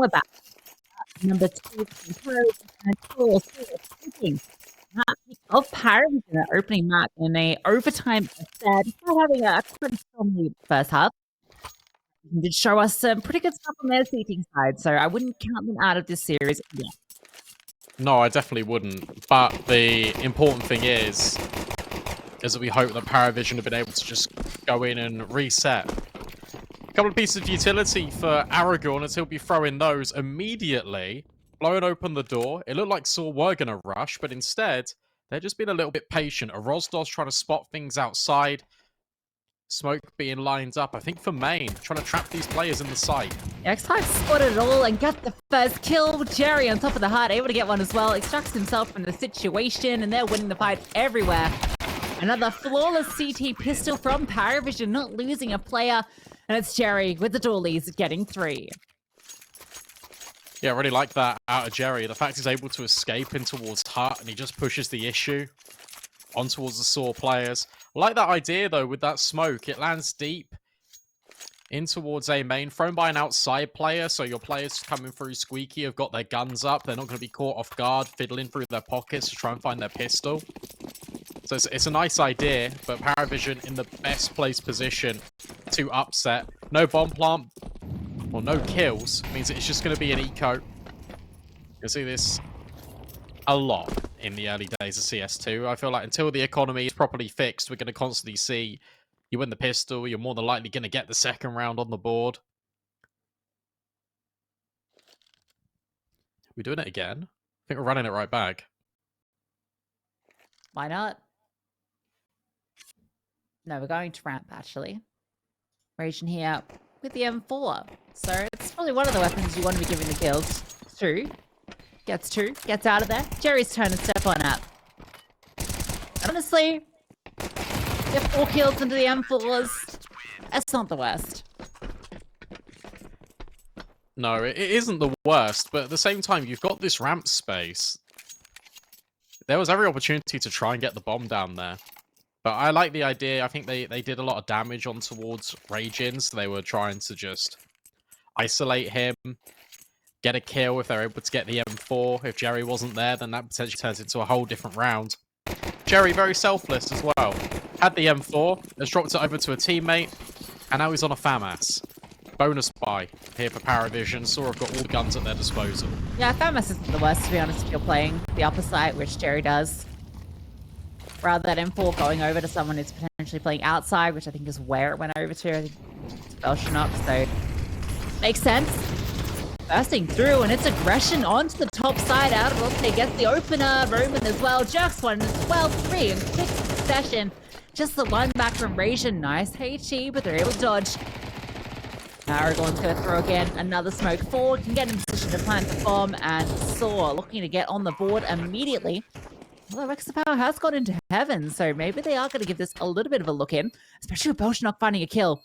we're back. Number 2, and speaking of PARIVISION opening match in a overtime affair, despite having a pretty strong lead first half. They did show us some pretty good stuff on their seating side, so I wouldn't count them out of this series yet. No, I definitely wouldn't. But the important thing is that we hope that PARIVISION have been able to just go in and reset. A couple of pieces of utility for Aragorn, as he'll be throwing those immediately, blowing open the door. It looked like sAw were going to rush, but instead, they're just being a little bit patient. arrozdoce trying to spot things outside. Smoke being lined up, I think, for main, trying to trap these players in the site. X-Type spotted it all and got the first kill. Jerry on top of the heart, able to get one as well. Extracts himself from the situation, and they're winning the fight everywhere. Another flawless CT pistol from PARIVISION, not losing a player. And it's Jerry with the dualies getting 3. Yeah, I really like that out of Jerry. The fact he's able to escape in towards Hut, and he just pushes the issue on towards the sAw players. I like that idea, though, with that smoke. It lands deep in towards A main, thrown by an outside player, so your players coming through squeaky have got their guns up. They're not going to be caught off guard, fiddling through their pockets to try and find their pistol. So it's a nice idea, but PARIVISION in the best placed position to upset. No bomb plant, or no kills, means it's just going to be an eco. You'll see this a lot in the early days of CS2. I feel like until the economy is properly fixed, we're going to constantly see you win the pistol, you're more than likely going to get the second round on the board. We're doing it again. I think we're running it right back. Why not? No, we're going to ramp, actually. Raging here with the M4. So it's probably one of the weapons you want to be giving the kills. 2. Gets 2. Gets out of there. Jerry's turn to step on up. Honestly, get 4 kills into the M4s. That's not the worst. No, it isn't the worst, but at the same time, you've got this ramp space. There was every opportunity to try and get the bomb down there. But I like the idea. I think they did a lot of damage on towards Raging, so they were trying to just isolate him, get a kill if they're able to get the M4. If Jerry wasn't there, then that potentially turns into a whole different round. Jerry, very selfless as well. Had the M4, has dropped it over to a teammate, and now he's on a FAMAS. Bonus buy here for PARIVISION. sAw have got all the guns at their disposal. Yeah, FAMAS isn't the worst, to be honest, if you're playing the upper side, which Jerry does. Rather than M4 going over to someone who's potentially playing outside, which I think is where it went over to. I think it's BELCHONOKK, so makes sense. Bursting through, and it's aggression onto the top side. arrozdoce gets the opener. Roman as well. Jerks one as well. 3 in quick succession. Just the one back from Raging. Nice HE, but they're able to dodge. Aragorn's going to throw again. Another smoke forward. Can get in position to plant the bomb, and sAw looking to get on the board immediately. Well, ewjerkz has got into heaven, so maybe they are going to give this a little bit of a look in, especially with BELCHONOKK finding a kill.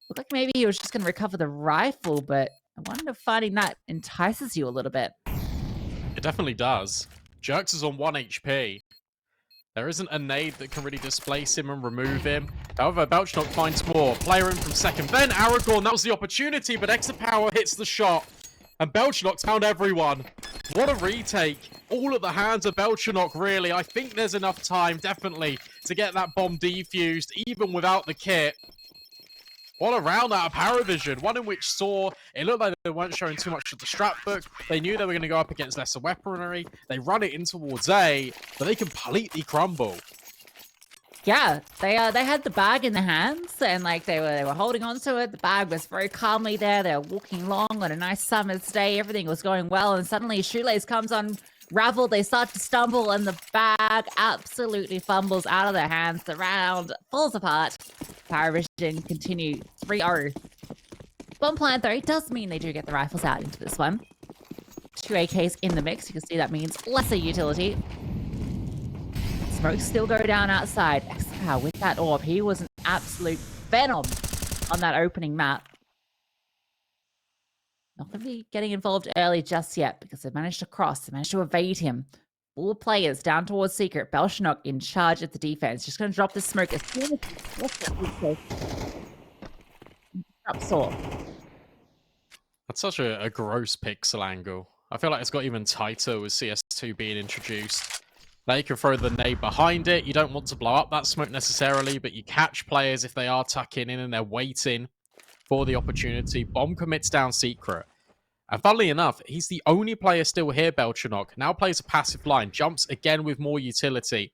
Looked like maybe he was just going to recover the rifle, but I wonder if finding that entices you a little bit. It definitely does. ewjerkz is on 1 HP. There isn't a nade that can really displace him and remove him. However, BELCHONOKK finds more. Player in from second. Then Aragorn, that was the opportunity, but ewjerkz hits the shot. And BELCHONOKK's found everyone. What a retake. All at the hands of BELCHONOKK, really. I think there's enough time, definitely, to get that bomb defused, even without the kit. What a round out of PARIVISION. One in which sAw, it looked like they weren't showing too much of the strat book. They knew they were going to go up against lesser weaponry. They run it in towards A, but they completely crumble. Yeah, they had the bag in their hands, and like they were holding on to it. The bag was very calmly there. They were walking along on a nice summer's day. Everything was going well, and suddenly Shoelace comes unraveled. They start to stumble, and the bag absolutely fumbles out of their hands. The round falls apart. PARIVISION continue 3-0. Bomb plant, though, it does mean they do get the rifles out into this one. 2 AKs in the mix. You can see that means lesser utility. Smokes still go down outside. ewjerkz with that orb. He was an absolute venom on that opening map. Not going to be getting involved early just yet because they managed to cross. They managed to evade him. 4 players down towards Secret. BELCHONOKK in charge of the defense. Just going to drop the smoke as soon as drop sAw. That's such a gross pixel angle. I feel like it's got even tighter with CS2 being introduced. Now you can throw the nade behind it. You don't want to blow up that smoke necessarily, but you catch players if they are tucking in and they're waiting for the opportunity. Bomb commits down secret. And funnily enough, he's the only player still here, BELCHONOKK. Now plays a passive line, jumps again with more utility.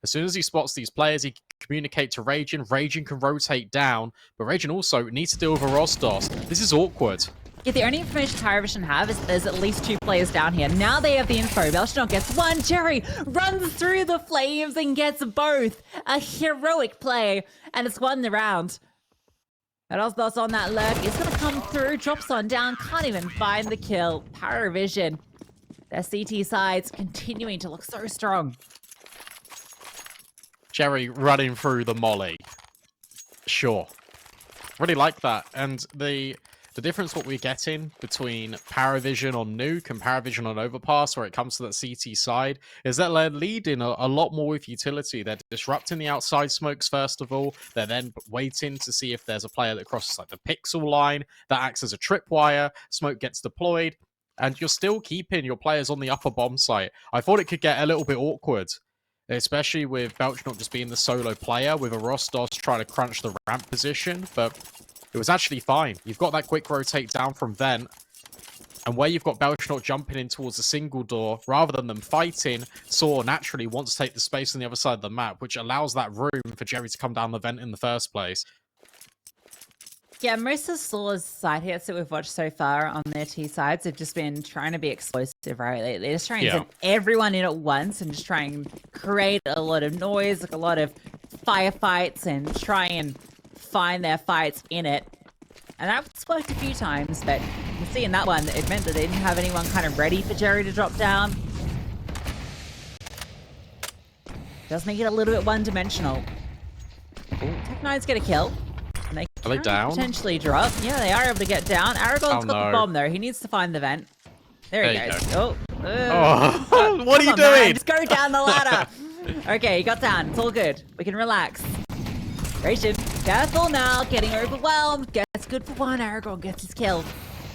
As soon as he spots these players, he can communicate to Raging. Raging can rotate down, but Raging also needs to deal with arrozdoce. This is awkward. Yeah, the only information PARIVISION have is there's at least 2 players down here. Now they have the info. BELCHONOKK gets 1. Jerry runs through the flames and gets both. A heroic play, and it's won the round. arrozdoce on that lurk. He's going to come through, drops on down, can't even find the kill. PARIVISION, their CT sides continuing to look so strong. Jerry running through the molly. Sure. Really like that. And the difference what we're getting between PARIVISION on Nuke and PARIVISION on Overpass, where it comes to that CT side, is that they're leading a lot more with utility. They're disrupting the outside smokes, first of all. They're then waiting to see if there's a player that crosses like the pixel line that acts as a tripwire. Smoke gets deployed, and you're still keeping your players on the upper bomb site. I thought it could get a little bit awkward, especially with BELCHONOKK just being the solo player, with arrozdoce trying to crunch the ramp position, but it was actually fine. You've got that quick rotate down from Vent, and where you've got BELCHONOKK jumping in towards a single door, rather than them fighting, sAw naturally wants to take the space on the other side of the map, which allows that room for Jerry to come down the Vent in the first place. Yeah, most of sAw's side hits that we've watched so far on their T sides have just been trying to be explosive, right? They're just trying to send everyone in at once and just try and create a lot of noise, like a lot of firefights, and try and find their fights in it. And that's worked a few times, but you see in that one, it meant that they didn't have anyone kind of ready for Jerry to drop down. Does make it a little bit one-dimensional. Tech9's get a kill. And Are they down? Potentially drop. Yeah, they are able to get down. Aragorn's got the bomb, though. He needs to find the vent. There he goes. Oh, what are you doing? Man. Just go down the ladder. Okay, he got down. It's all good. We can relax. Raging. Careful now. Getting overwhelmed. Gets good for 1. Aragorn gets his kill.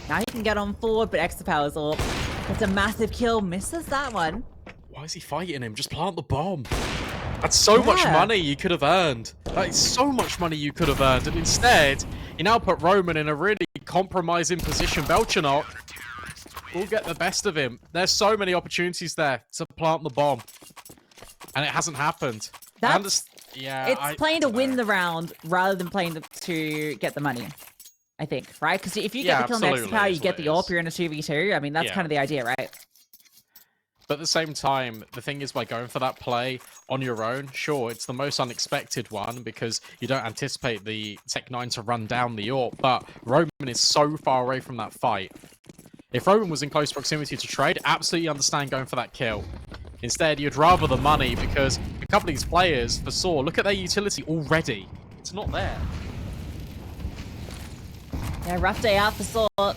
Now he can get on forward, but extra power's all. Gets a massive kill. Misses that one. Why is he fighting him? Just plant the bomb. That's so much money you could have earned. That is so much money you could have earned. And instead, you now put Roman in a really compromising position. BELCHONOKK will get the best of him. There's so many opportunities there to plant the bomb. And it hasn't happened. It's playing to win the round rather than playing to get the money, I think, right? Because if you get the kill next power, you get the AWP, you're in a 2v2. I mean, that's kind of the idea, right? But at the same time, the thing is, by going for that play on your own, sure, it's the most unexpected one because you don't anticipate the Tech9 to run down the AWP, but Roman is so far away from that fight. If Roman was in close proximity to trade, absolutely understand going for that kill. Instead, you'd rather the money because a couple of these players, for sAw, look at their utility already. It's not there. Yeah, rough day out for sAw.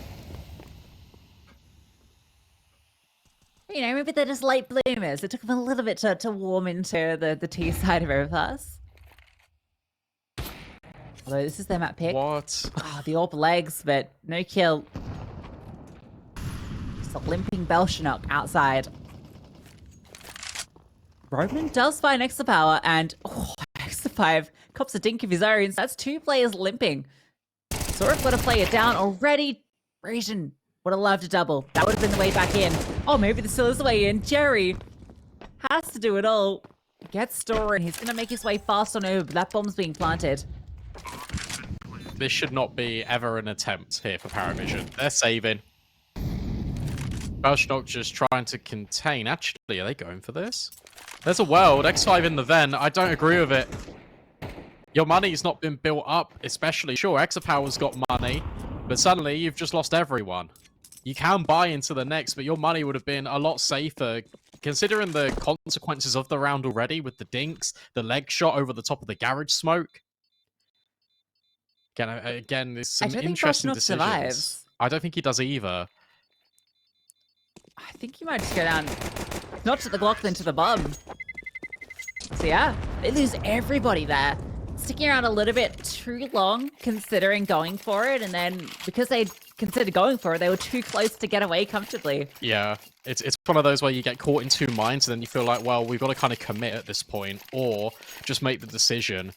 You know, maybe they're just late bloomers. It took them a little bit to warm into the T side of Overpass. Although this is their map pick. What? Oh, the AWP legs, but no kill. Just a limping BELCHONOKK outside. Roman does find extra power, and extra 5 cops a dink of his own. So that's 2 players limping. Sorek got a player down already. Raging would have loved a double. That would have been the way back in. Oh, maybe this still is the way in. Jerry has to do it all. Gets Storer, and he's going to make his way fast on over, but that bomb's being planted. This should not be ever an attempt here for PARIVISION. They're saving. BELCHONOKK just trying to contain. Actually, are they going for this? There's a world. X5 in the Ven. I don't agree with it. Your money's not been built up, especially. Sure, Exapower's got money, but suddenly you've just lost everyone. You can buy into the next, but your money would have been a lot safer, considering the consequences of the round already with the dinks, the leg shot over the top of the garage smoke. Again, there's some interesting decisions. Survives. I don't think he does either. I think he might just go down, not to the Glock, then to the bomb. So yeah, they lose everybody there. Sticking around a little bit too long, considering going for it, and then because they considered going for it. They were too close to get away comfortably. Yeah, it's one of those where you get caught in two minds, and then you feel like, well, we've got to kind of commit at this point, or just make the decision.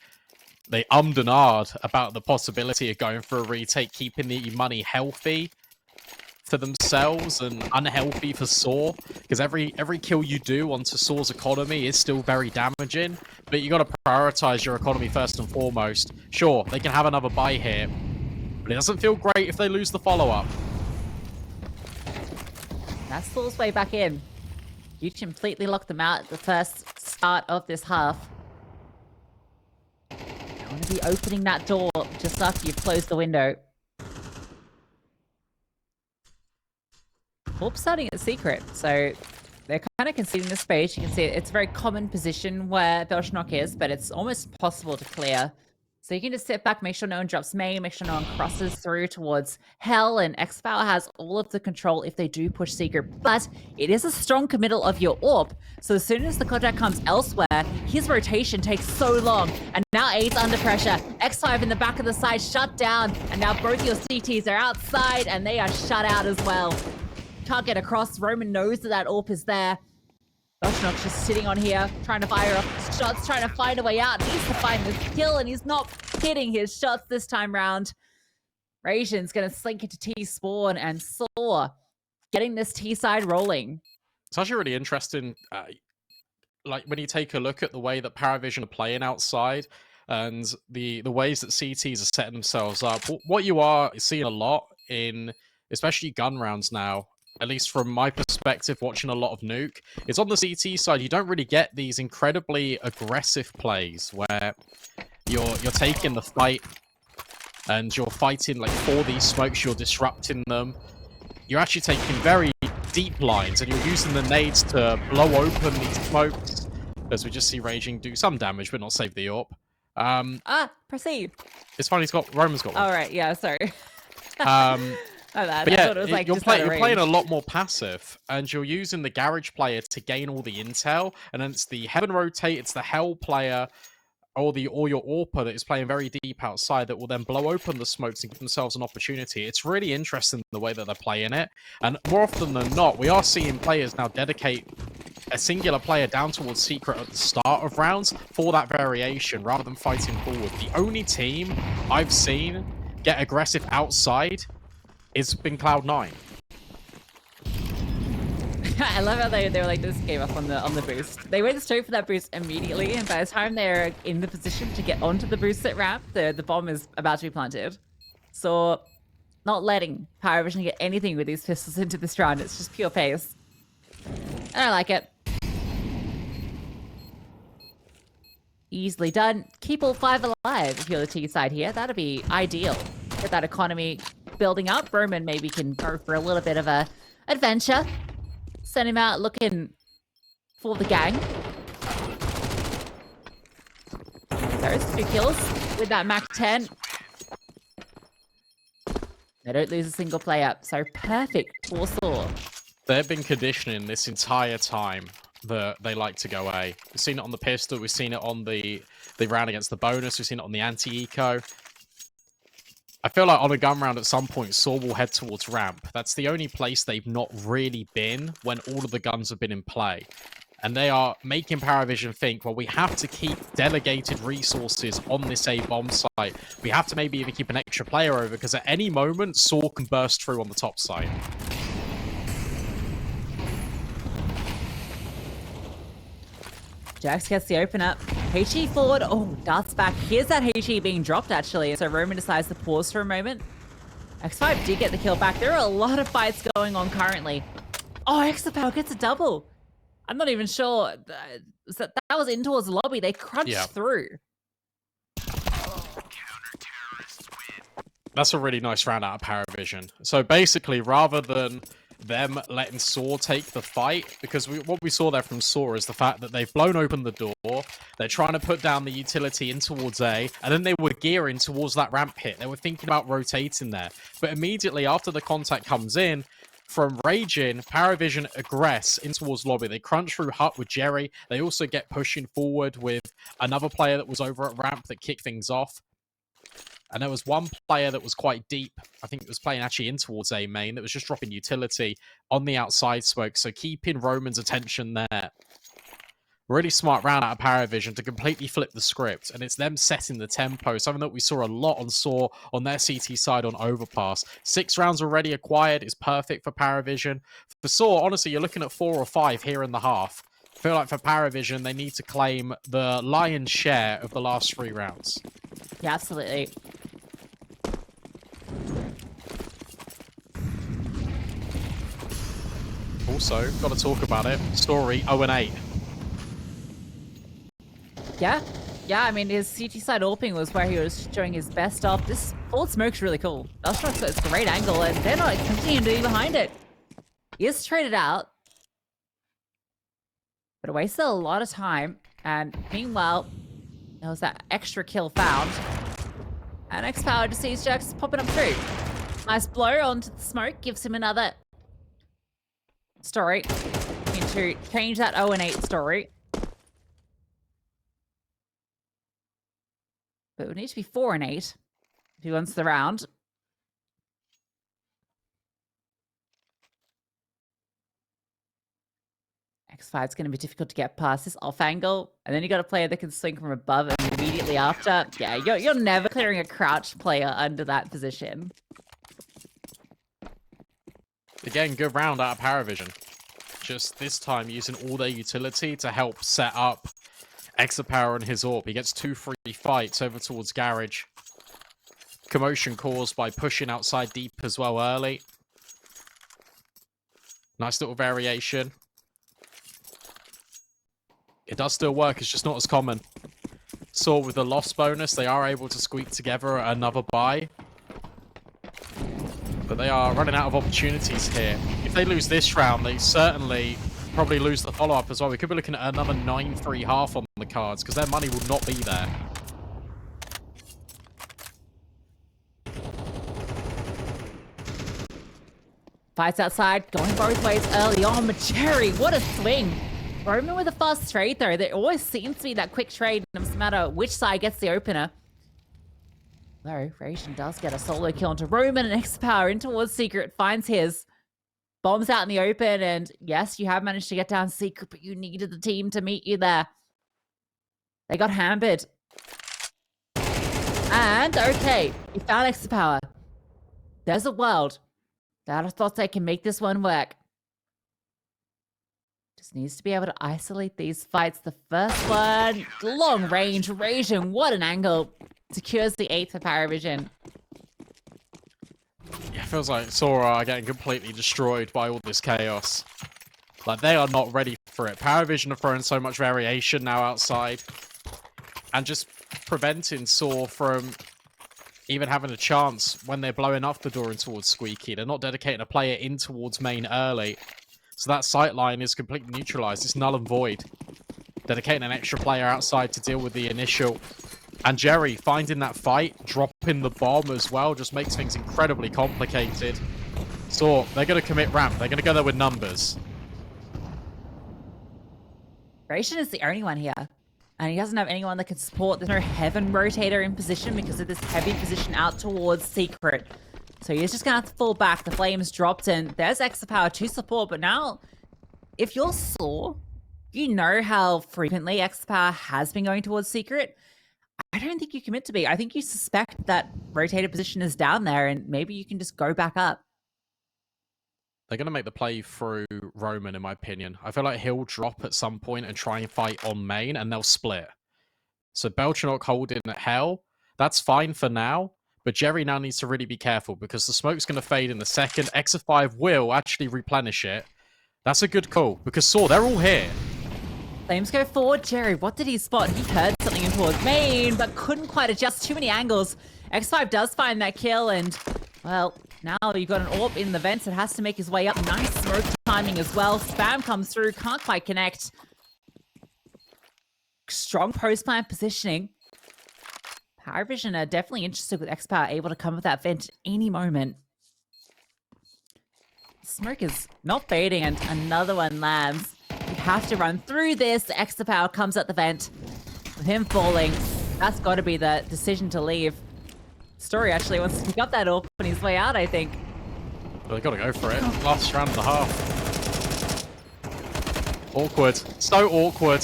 They ummed and ahed about the possibility of going for a retake, keeping the money healthy for themselves and unhealthy for sAw, because every kill you do onto sAw's economy is still very damaging, but you got to prioritize your economy first and foremost. Sure, they can have another buy here, but it doesn't feel great if they lose the follow-up. That's sAw's way back in. You completely locked them out at the first start of this half. You want to be opening that door just after you've closed the window. Orb starting at secret, so they're kind of conceding the space. You can see it's a very common position where BELCHONOKK is, but it's almost possible to clear. So you can just sit back, make sure no one drops main, make sure no one crosses through towards Hell, and xFAO has all of the control if they do push secret. But it is a strong committal of your AWP, so as soon as the contact comes elsewhere, his rotation takes so long, and now 8's under pressure. X5 in the back of the side shut down, and now both your CTs are outside, and they are shut out as well. Can't get across. Roman knows that AWP is there. BELCHONOKK's just sitting on here, trying to fire off shots, trying to find a way out. Needs to find this kill, and he's not hitting his shots this time round. Rasian's going to slink into T-spawn, and sAw getting this T-side rolling. It's actually really interesting, like, when you take a look at the way that PARIVISION are playing outside, and the ways that CTs are setting themselves up. What you are seeing a lot in, especially gun rounds now, at least from my perspective, watching a lot of Nuke, is on the CT side, you don't really get these incredibly aggressive plays where you're taking the fight and you're fighting like for these smokes, you're disrupting them. You're actually taking very deep lines and you're using the nades to blow open these smokes, as we just see Raging do some damage but not save the AWP. Proceed. It's funny, Roman's got one. All right, yeah, sorry. But yeah, you're playing a lot more passive, and you're using the garage player to gain all the intel, and then it's the heaven rotate, it's the hell player, or your AWPer that is playing very deep outside that will then blow open the smokes and give themselves an opportunity. It's really interesting the way that they're playing it, and more often than not, we are seeing players now dedicate a singular player down towards secret at the start of rounds for that variation, rather than fighting forward. The only team I've seen get aggressive outside it's been Cloud9. I love how they were like, this gave up on the boost. They went straight for that boost immediately, and by the time they're in the position to get onto the boost at ramp, the bomb is about to be planted. So, not letting PARIVISION get anything with these pistols into this round. It's just pure pace. And I like it. Easily done. Keep all 5 alive if you're the T side here. That'd be ideal. Get that economy building up. Roman maybe can go for a little bit of a adventure. Send him out looking for the gang. There's 2 kills with that Mac 10. They don't lose a single play up, so perfect for sAw. They've been conditioning this entire time that they like to go A. We've seen it on the pistol, we've seen it on the round against the bonus, we've seen it on the anti-eco. I feel like on a gun round at some point, sAw will head towards ramp. That's the only place they've not really been when all of the guns have been in play. And they are making PARIVISION think, well, we have to keep delegated resources on this A bomb site. We have to maybe even keep an extra player over, because at any moment, sAw can burst through on the top site. Jax gets the open up. HE forward. Oh, darts back. Here's that HE being dropped, actually. So Roman decides to pause for a moment. X5 did get the kill back. There are a lot of fights going on currently. Oh, xFAO gets a double. I'm not even sure. That was in towards the lobby. They crunched through. That's a really nice round out of PARIVISION. So basically, rather than them letting sAw take the fight, because what we saw there from sAw is the fact that they've blown open the door, they're trying to put down the utility in towards A, and then they were gearing towards that ramp hit. They were thinking about rotating there. But immediately after the contact comes in, from Raging, PARIVISION aggress in towards lobby. They crunch through hut with Jerry. They also get pushing forward with another player that was over at ramp that kicked things off. And there was one player that was quite deep. I think it was playing actually in towards A main that was just dropping utility on the outside smoke. So keeping Roman's attention there. Really smart round out of PARIVISION to completely flip the script. And it's them setting the tempo. Something that we saw a lot on sAw on their CT side on Overpass. 6 rounds already acquired is perfect for PARIVISION. For sAw, honestly, you're looking at 4 or 5 here in the half. I feel like for PARIVISION, they need to claim the lion's share of the last 3 rounds. Yeah, absolutely. Also, got to talk about it. Story 0-8. Yeah. Yeah, I mean, his CT side AWPing was where he was showing his best stuff. This forward smoke's really cool. BELCHONOKK's got a great angle, and they're not expecting him to be behind it. He is traded out. But it wasted a lot of time. And meanwhile, there was that extra kill found. And xPower just sees ewjerkz popping up through. Nice blow onto the smoke, gives him another story. Need to change that 0-8 story. But it would need to be 4-8 if he wants the round. X5 is going to be difficult to get past this off angle. And then you got a player that can swing from above and immediately after. Yeah, you're never clearing a crouch player under that position. Again, good round out of PARIVISION. Just this time using all their utility to help set up xApower and his AWP. He gets 2 free fights over towards Garage. Commotion caused by pushing outside deep as well early. Nice little variation. It does still work, it's just not as common. sAw with the loss bonus, they are able to squeak together another buy. But they are running out of opportunities here. If they lose this round, they certainly probably lose the follow-up as well. We could be looking at another 9-3 half on the cards, because their money will not be there. Fights outside, going both ways early on. But Cherry, what a swing. Roman with a fast trade, though. There always seems to be that quick trade, no matter which side gets the opener. Though, Ration does get a solo kill onto Roman, and xApower in towards Secret finds his. Bombs out in the open, and yes, you have managed to get down Secret, but you needed the team to meet you there. They got hammered. And, okay, you found xApower. There's a world that I thought they can make this one work. Just needs to be able to isolate these fights. The first one, long range, Ration, what an angle. Secures the 8th for PARIVISION. Yeah, it feels like sAw are getting completely destroyed by all this chaos. Like, they are not ready for it. PARIVISION are throwing so much variation now outside. And just preventing sAw from even having a chance when they're blowing up the door in towards Squeaky. They're not dedicating a player in towards main early. So that sight line is completely neutralized. It's null and void. Dedicating an extra player outside to deal with the initial. And Jerry finding that fight, dropping the bomb as well, just makes things incredibly complicated. So they're going to commit ramp. They're going to go there with numbers. Ration is the only one here. And he doesn't have anyone that can support. There's no Heaven rotator in position because of this heavy position out towards Secret. So he's just going to have to fall back. The flames dropped in. There's xApower to support. But now, if you're sAw, you know how frequently xApower has been going towards Secret. I don't think you commit to B. I think you suspect that rotated position is down there, and maybe you can just go back up. They're going to make the play through Roman, in my opinion. I feel like he'll drop at some point and try and fight on main, and they'll split. So BELCHONOKK holding at Hell, that's fine for now, but Jerry now needs to really be careful, because the smoke's going to fade in the second. xA5 will actually replenish it. That's a good call, because sAw, they're all here. Flames go forward. Jerry, what did he spot? He heard something in towards main, but couldn't quite adjust. Too many angles. X5 does find that kill, and, well, now you've got an AWP in the vents that has to make his way up. Nice smoke timing as well. Spam comes through, can't quite connect. Strong post-plant positioning. PARIVISION are definitely interested with xApower able to come with that vent at any moment. Smoke is not fading, and another one lands. You have to run through this. xApower comes at the vent. With him falling, that's got to be the decision to leave. Story actually wants to pick up that AWP on his way out, I think. But they got to go for it. Last round and a half. Awkward. So awkward.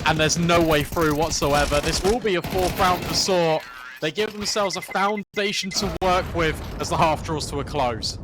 And there's no way through whatsoever. This will be a 4th round for sAw. They give themselves a foundation to work with as the half draws to a close.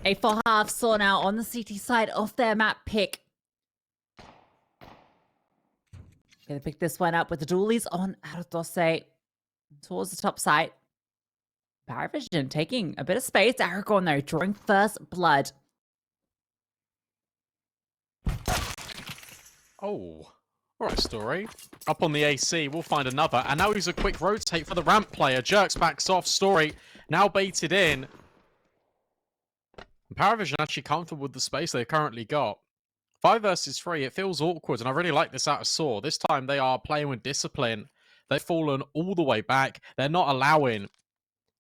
A full half saw now on the CT side of their map pick. Gonna pick this one up with the dualies on arrozdoce towards the top side. PARIVISION taking a bit of space. Aragorn though drawing first blood. Oh. Alright, Story. Up on the AC, we'll find another. And now he's a quick rotate for the ramp player. Jerks backs off. Story now baited in. And PARIVISION actually comfortable with the space they've currently got. 5 versus 3, it feels awkward, and I really like this out of sAw. This time they are playing with discipline. They've fallen all the way back. They're not allowing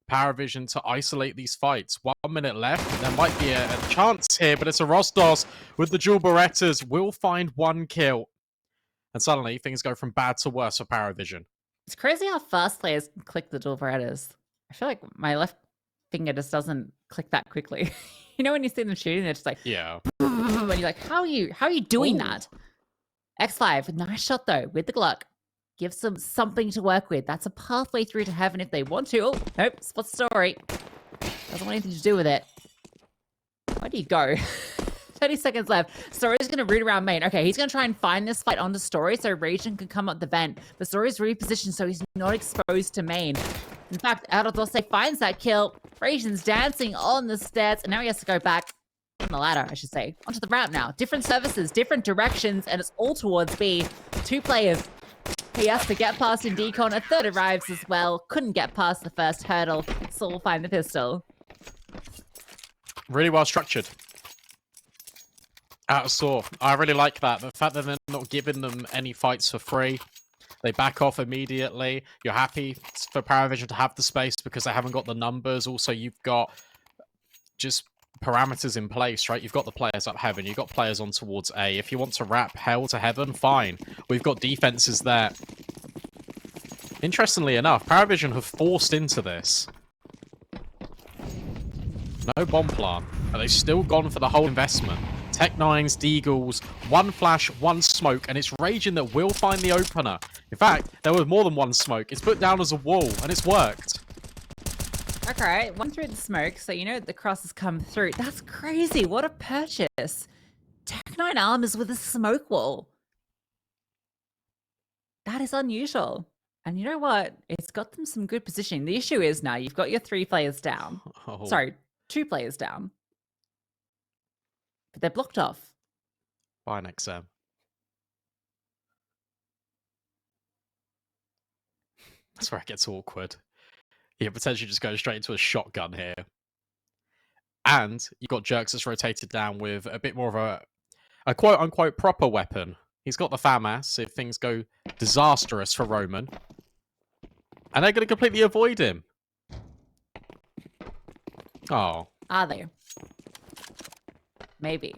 PARIVISION to isolate these fights. 1 minute left. There might be a chance here, but it's arrozdoce with the dual Berettas. Will find 1 kill. And suddenly, things go from bad to worse for PARIVISION. It's crazy how fast players can click the dual Berettas. I feel like my left finger just doesn't click that quickly. You know when you see them shooting, they're just like, yeah. And you're like, how are you doing that? X5, nice shot though, with the Glock. Gives them something to work with. That's a pathway through to heaven if they want to. Oh, nope, spot Story. Doesn't want anything to do with it. Where do you go? 30 seconds left. Story's going to root around main. Okay, he's going to try and find this fight on the Story so Raging can come up the vent. But Story's repositioned so he's not exposed to main. In fact, arrozdoce finds that kill. Raging's dancing on the stairs, and now he has to go back on the ladder, I should say, onto the ramp now. Different services, different directions, and it's all towards B. 2 players. He has to get past in decon. A third arrives as well. Couldn't get past the first hurdle. So we'll find the pistol. Really well structured. Out of SAW. I really like that. The fact that they're not giving them any fights for free. They back off immediately. You're happy for PARIVISION to have the space because they haven't got the numbers. Also, you've got just parameters in place, right? You've got the players up heaven. You've got players on towards A. If you want to wrap hell to heaven, fine. We've got defenses there. Interestingly enough, PARIVISION have forced into this. No bomb plant. But they've still gone for the whole investment. Tech9s, Deagles, 1 flash, 1 smoke, and it's Raging that will find the opener. In fact, there was more than 1 smoke. It's put down as a wall, and it's worked. Okay, 1 through the smoke, so you know the cross has come through. That's crazy. What a purchase. Tech9 armors with a smoke wall. That is unusual. And you know what? It's got them some good positioning. The issue is now you've got your 3 players down. Oh. Sorry, 2 players down. But they're blocked off. Fine, XM. That's where it gets awkward. You potentially just go straight into a shotgun here. And you've got ewjerkz that's rotated down with a bit more of a quote-unquote proper weapon. He's got the FAMAS if things go disastrous for Roman. And they're going to completely avoid him. Oh. Are they? Maybe.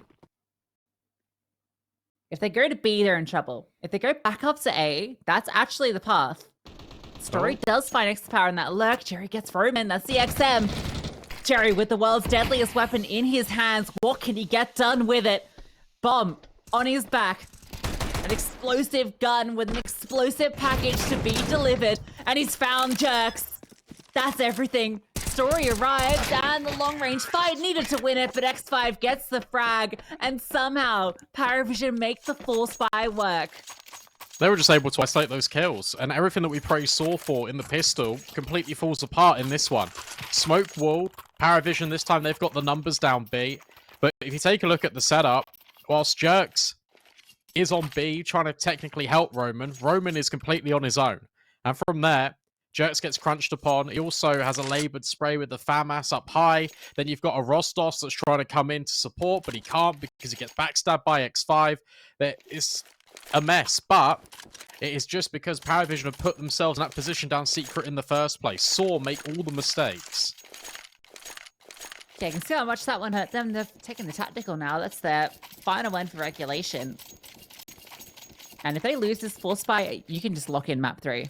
If they go to B, they're in trouble. If they go back up to A, that's actually the path. Story does find extra power in that lurk. Jerry gets Roman. That's the XM. Jerry with the world's deadliest weapon in his hands. What can he get done with it? Bomb on his back. An explosive gun with an explosive package to be delivered. And he's found ewjerkz. That's everything. Story arrives and the long-range fight needed to win it, but X5 gets the frag, and somehow PARIVISION make the force buy work. They were just able to isolate those kills, and everything that we praised SAW for in the pistol completely falls apart in this one. Smoke wall, PARIVISION, this time they've got the numbers down B, but if you take a look at the setup, whilst ewjerkz is on B trying to technically help Roman, Roman is completely on his own. And from there, ewjerkz gets crunched upon. He also has a laboured spray with the FAMAS up high. Then you've got arrozdoce that's trying to come in to support, but he can't because he gets backstabbed by X5. It's a mess, but it is just because PARIVISION have put themselves in that position down secret in the first place. SAW make all the mistakes. Yeah, you can see how much that one hurt them. They've taken the tactical now. That's their final one for regulation. And if they lose this force fight, you can just lock in map 3.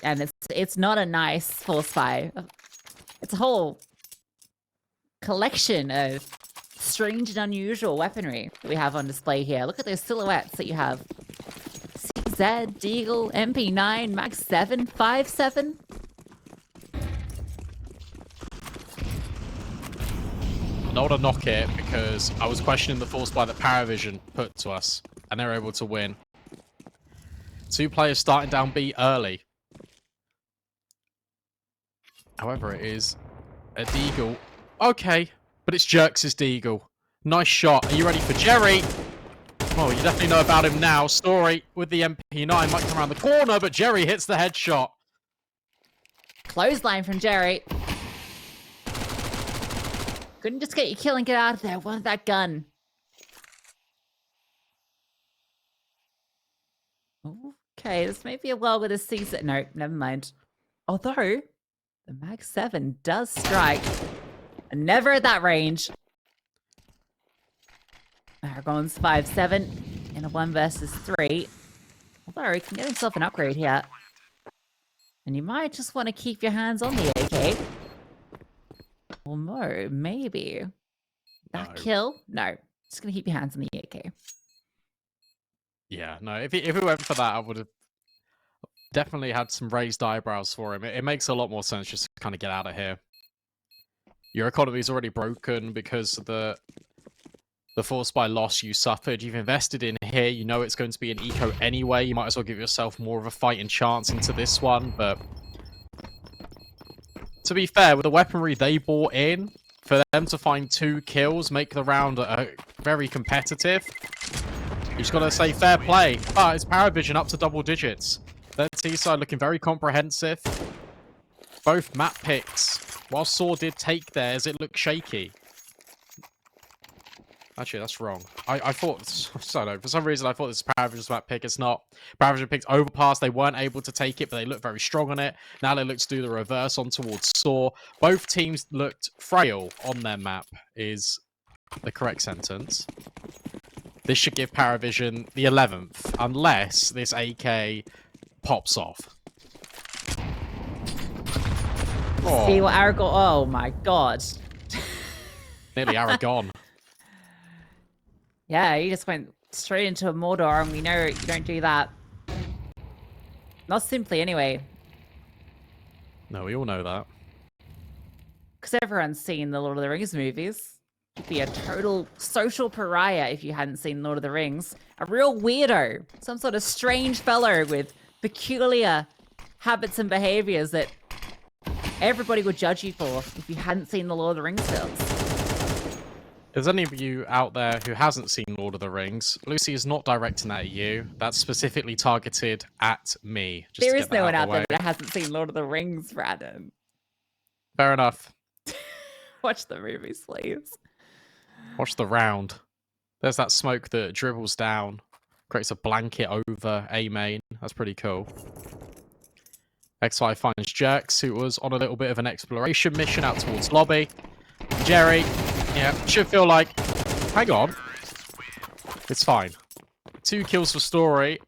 And it's not a nice force fight. It's a whole collection of strange and unusual weaponry that we have on display here. Look at those silhouettes that you have. CZ, Deagle, MP9, Mag 7, 5.7. Not a knock it because I was questioning the force buy that PARIVISION put to us, and they're able to win. 2 players starting down B early. However, it is a Deagle. Okay, but it's ewjerkz's Deagle. Nice shot. Are you ready for Jerry? Oh, you definitely know about him now. Story with the MP9 might come around the corner, but Jerry hits the headshot. Clothesline from Jerry. Couldn't just get your kill and get out of there. Wanted that gun. Okay, this may be a well with a CZ. No, never mind. Although, the Mag 7 does strike. And never at that range. Aragon's 5.7 in a 1 versus 3. Although, he can get himself an upgrade here. And you might just want to keep your hands on the AK. Or no, maybe. That kill? No. Just going to keep your hands on the AK. Yeah, no, if we went for that, I would have definitely had some raised eyebrows for him. It makes a lot more sense just to kind of get out of here. Your economy is already broken because of the force by loss you suffered. You've invested in here. You know it's going to be an eco anyway. You might as well give yourself more of a fighting chance into this one. But to be fair, with the weaponry they bought in, for them to find 2 kills, make the round very competitive, you just got to say fair play. But it's PARIVISION up to double digits. Their T-side looking very comprehensive. Both map picks. While sAw did take theirs, it looked shaky. Actually, that's wrong. I thought... I don't know. For some reason, I thought this was PARIVISION's map pick. It's not. PARIVISION picked Overpass. They weren't able to take it, but they looked very strong on it. Now they look to do the reverse on towards sAw. Both teams looked frail on their map, is the correct sentence. This should give PARIVISION the 11th, unless this AK pops off. Oh. See what Aragon... Oh, my God. Nearly Aragon. Yeah, you just went straight into a Mordor, and we know you don't do that. Not simply, anyway. No, we all know that. Because everyone's seen the Lord of the Rings movies. You'd be a total social pariah if you hadn't seen Lord of the Rings. A real weirdo. Some sort of strange fellow with peculiar habits and behaviors that everybody would judge you for if you hadn't seen the Lord of the Rings films. If there's any of you out there who hasn't seen Lord of the Rings, Lucy is not directing that at you. That's specifically targeted at me. There is no one out there that hasn't seen Lord of the Rings, Brandon. Fair enough. Watch the movies, please. Watch the round. There's that smoke that dribbles down, creates a blanket over A main. That's pretty cool. X5 finds Jerks, who was on a little bit of an exploration mission out towards lobby. Jerry, yeah, should feel like, hang on, it's fine. 2 kills for Story.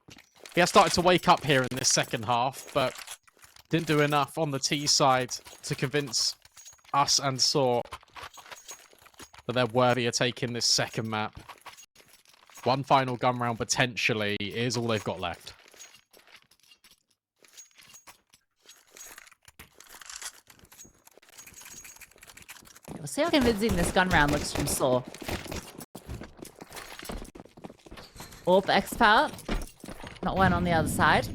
He has started to wake up here in this second half, but didn't do enough on the T side to convince us and sAw that they're worthy of taking this second map. One final gun round potentially is all they've got left. We'll see how convincing this gun round looks from sAw. Orb X power. Not one on the other side.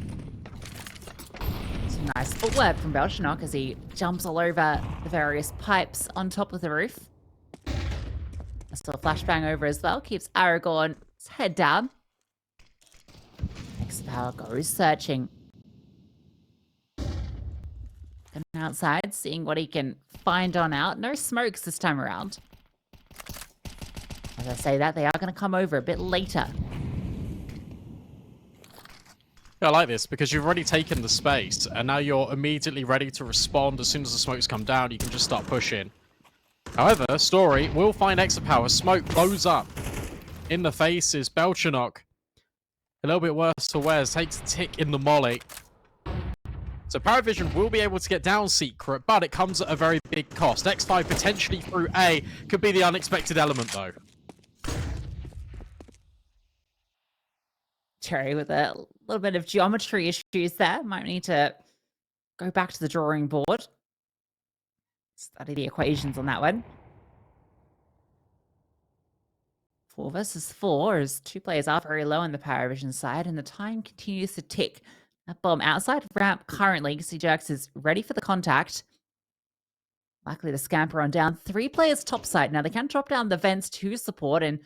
Some nice footwork from BELCHONOKK as he jumps all over the various pipes on top of the roof. Still a flashbang over as well. Keeps Aragorn's head down. X power goes searching. And outside, seeing what he can find on out. No smokes this time around. As I say that, they are going to come over a bit later. Yeah, I like this because you've already taken the space and now you're immediately ready to respond. As soon as the smokes come down, you can just start pushing. However, Story will find extra power. Smoke blows up in the faces. BELCHONOKK, a little bit worse for wear, takes a tick in the molly. So PARIVISION will be able to get down Secret, but it comes at a very big cost. X5 potentially through A could be the unexpected element, though. Cherry with a little bit of geometry issues there. Might need to go back to the drawing board. Study the equations on that one. 4 versus 4 as 2 players are very low on the PARIVISION side, and the time continues to tick. That bomb outside ramp currently. ewjerkz is ready for the contact. Likely to scamper on down. 3 players topside. Now they can drop down the vents to support, and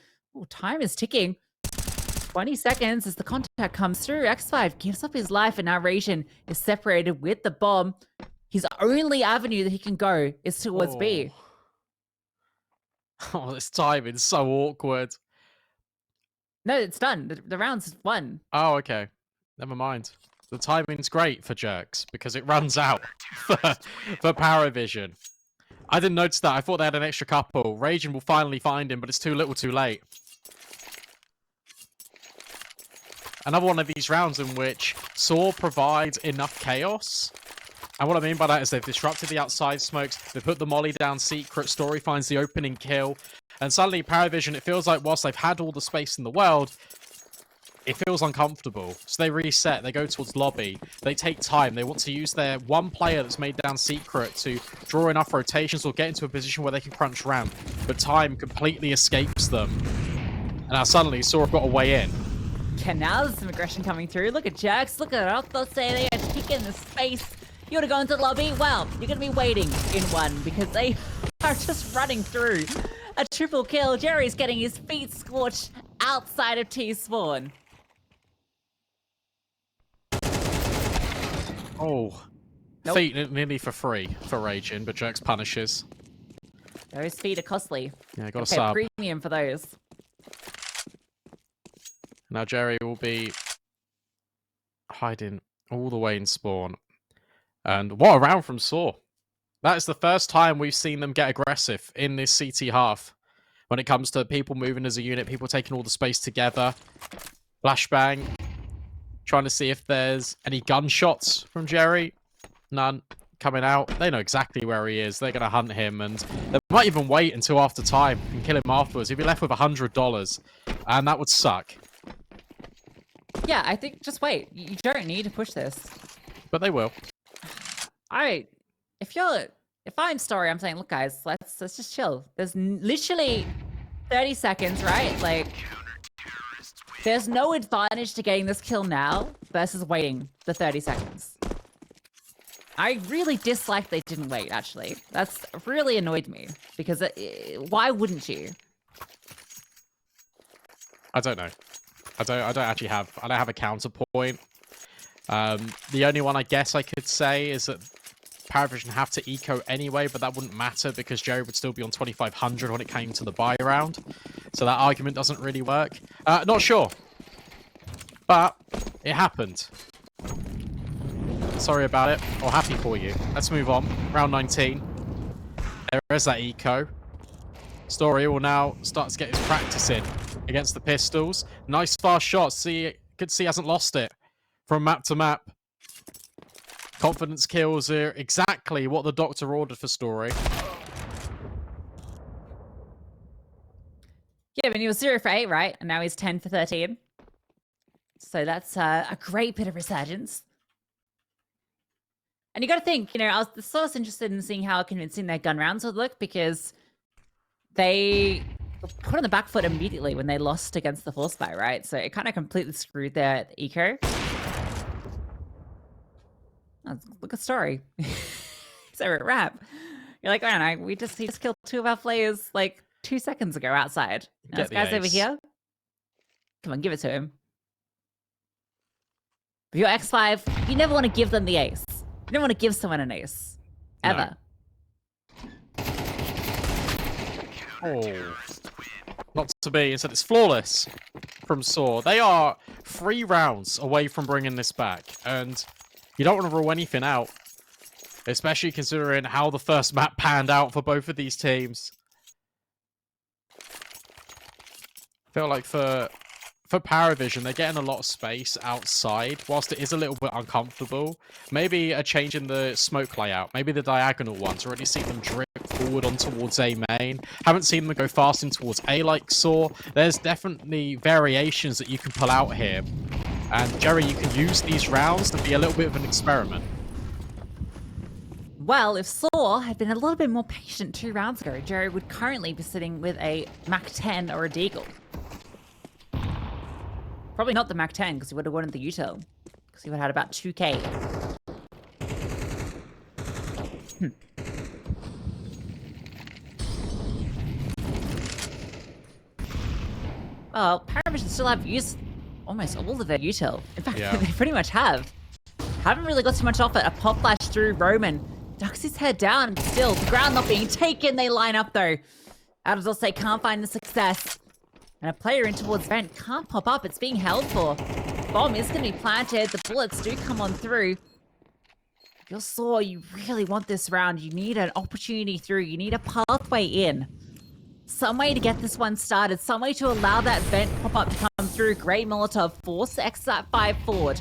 time is ticking. 20 seconds as the contact comes through. X5 gives up his life, and now Rasian is separated with the bomb. His only avenue that he can go is towards B. Oh, this timing is so awkward. No, it's done. The round's won. Oh, okay. Never mind. The timing's great for Jerks because it runs out for PARIVISION. I didn't notice that. I thought they had an extra couple. Raging will finally find him, but it's too little too late. Another one of these rounds in which sAw provides enough chaos. And what I mean by that is they've disrupted the outside smokes. They put the molly down Secret. Story finds the opening kill. And suddenly PARIVISION, it feels like whilst they've had all the space in the world, it feels uncomfortable. So they reset, they go towards lobby, they take time, they want to use their one player that's made down secret to draw enough rotations or get into a position where they can crunch ramp. But time completely escapes them. And now suddenly, sAw have got a way in. Okay, now there's some aggression coming through. Look at ewjerkz, look at arrozdoce, they are taking the space. You want to go into the lobby? Well, you're going to be waiting in one because they are just running through. A triple kill. Jerry's getting his feet scorched outside of T-spawn. Oh. Nope. Feet nearly for free for raging, but ewjerkz punishes. Those feet are costly. Yeah, got a sub. Premium for those. Now Jerry will be hiding all the way in spawn. And what a round from sAw. That is the first time we've seen them get aggressive in this CT half. When it comes to people moving as a unit, people taking all the space together. Flashbang. Trying to see if there's any gunshots from Jerry. None coming out. They know exactly where he is. They're going to hunt him. And they might even wait until after time and kill him afterwards. He'd be left with $100. And that would suck. Yeah, I think just wait. You don't need to push this. But they will. If I'm Story, I'm saying, look, guys, let's just chill. There's literally 30 seconds, right? Like, there's no advantage to getting this kill now versus waiting the 30 seconds. I really dislike they didn't wait, actually. That's really annoyed me because why wouldn't you? I don't know. I don't have a counterpoint. The only one I guess I could say is that PARIVISION have to eco anyway, but that wouldn't matter because Jerry would still be on 2,500 when it came to the buy round. So that argument doesn't really work. Not sure. But it happened. Sorry about it. Or happy for you. Let's move on. Round 19. There is that eco. Story will now start to get his practice in against the pistols. Nice fast shot. Could see he hasn't lost it from map to map. Confidence kills are exactly what the doctor ordered for Story. Yeah, but he was 0 for 8, right? And now he's 10 for 13. So that's a great bit of resurgence. And you got to think, I was sort of interested in seeing how convincing their gun rounds would look because they were put on the back foot immediately when they lost against the Force Buy, right? So it kind of completely screwed their eco. Look at Story. He's over at Rap. You're like, oh, no, he just killed 2 of our players like 2 seconds ago outside. Now this guy's over here. Come on, give it to him. If you're X5, you never want to give them the ace. You don't want to give someone an ace. Ever. No. Oh. Not to be. Instead, it's flawless from sAw. They are 3 rounds away from bringing this back. And you don't want to rule anything out. Especially considering how the first map panned out for both of these teams. I feel like for PARIVISION, they're getting a lot of space outside, whilst it is a little bit uncomfortable. Maybe a change in the smoke layout. Maybe the diagonal ones. Already see them drip forward on towards A main. Haven't seen them go fast in towards A like sAw. There's definitely variations that you can pull out here. And Jerry, you can use these rounds to be a little bit of an experiment. Well, if sAw had been a little bit more patient 2 rounds ago, Jerry would currently be sitting with a Mac 10 or a Deagle. Probably not the Mac 10 because he would have wanted the util. Because he would have had about 2k. Well, PARIVISION still have used almost all of their util. In fact, Yeah. They pretty much have. Haven't really got too much off it. A pop flash through Roman. Ducks his head down. Still, the ground not being taken. They line up though. arrozdoce can't find the success. And a player in towards vent can't pop up. It's being held for. Bomb is going to be planted. The bullets do come on through. If you're sAw, you really want this round. You need an opportunity through. You need a pathway in. Some way to get this one started. Some way to allow that vent pop-up to come through. Great Molotov. Force X that 5 forward.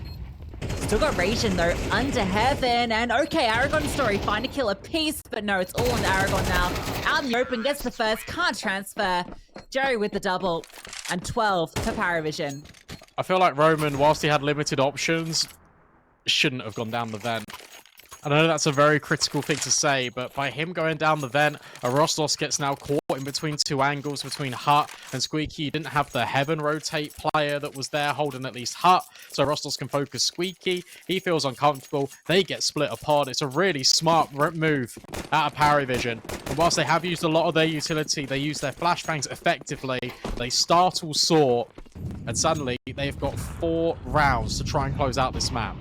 Still got Raging though. Under Heaven. And okay, Aragon Story. Find a kill a piece. But no, it's all on Aragon now. Out in the open. Gets the first. Can't transfer. Jerry with the double. And 12 for PARIVISION. I feel like Roman, whilst he had limited options, shouldn't have gone down the vent. And I know that's a very critical thing to say, but by him going down the vent, arrozdoce gets now caught in between two angles, between Hut and Squeaky. He didn't have the Heaven rotate player that was there holding at least Hut, so arrozdoce can focus Squeaky. He feels uncomfortable. They get split apart. It's a really smart move out of PARIVISION. And whilst they have used a lot of their utility, they use their flashbangs effectively. They startle sAw, and suddenly they've got 4 rounds to try and close out this map.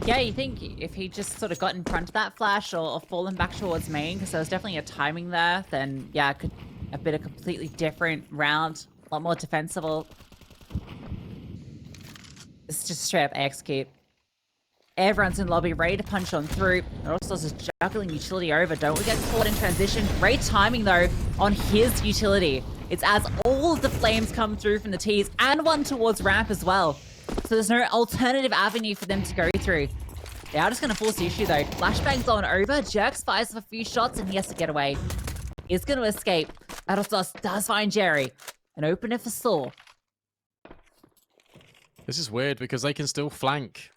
Yeah, you think if he just sort of got in front of that flash or fallen back towards main, because there was definitely a timing there, then yeah, could have been a completely different round, a lot more defensible. It's just straight up execute. Everyone's in lobby, ready to punch on through. arrozdoce is juggling utility over. Don't we get caught in transition? Great timing though on his utility. It's as all of the flames come through from the T's and one towards ramp as well. So there's no alternative avenue for them to go through. They are just going to force the issue though. Flashbang's on over. ewjerkz fires a few shots and he has to get away. He's going to escape. arrozdoce does find Jerry. An opener for sAw. This is weird because they can still flank.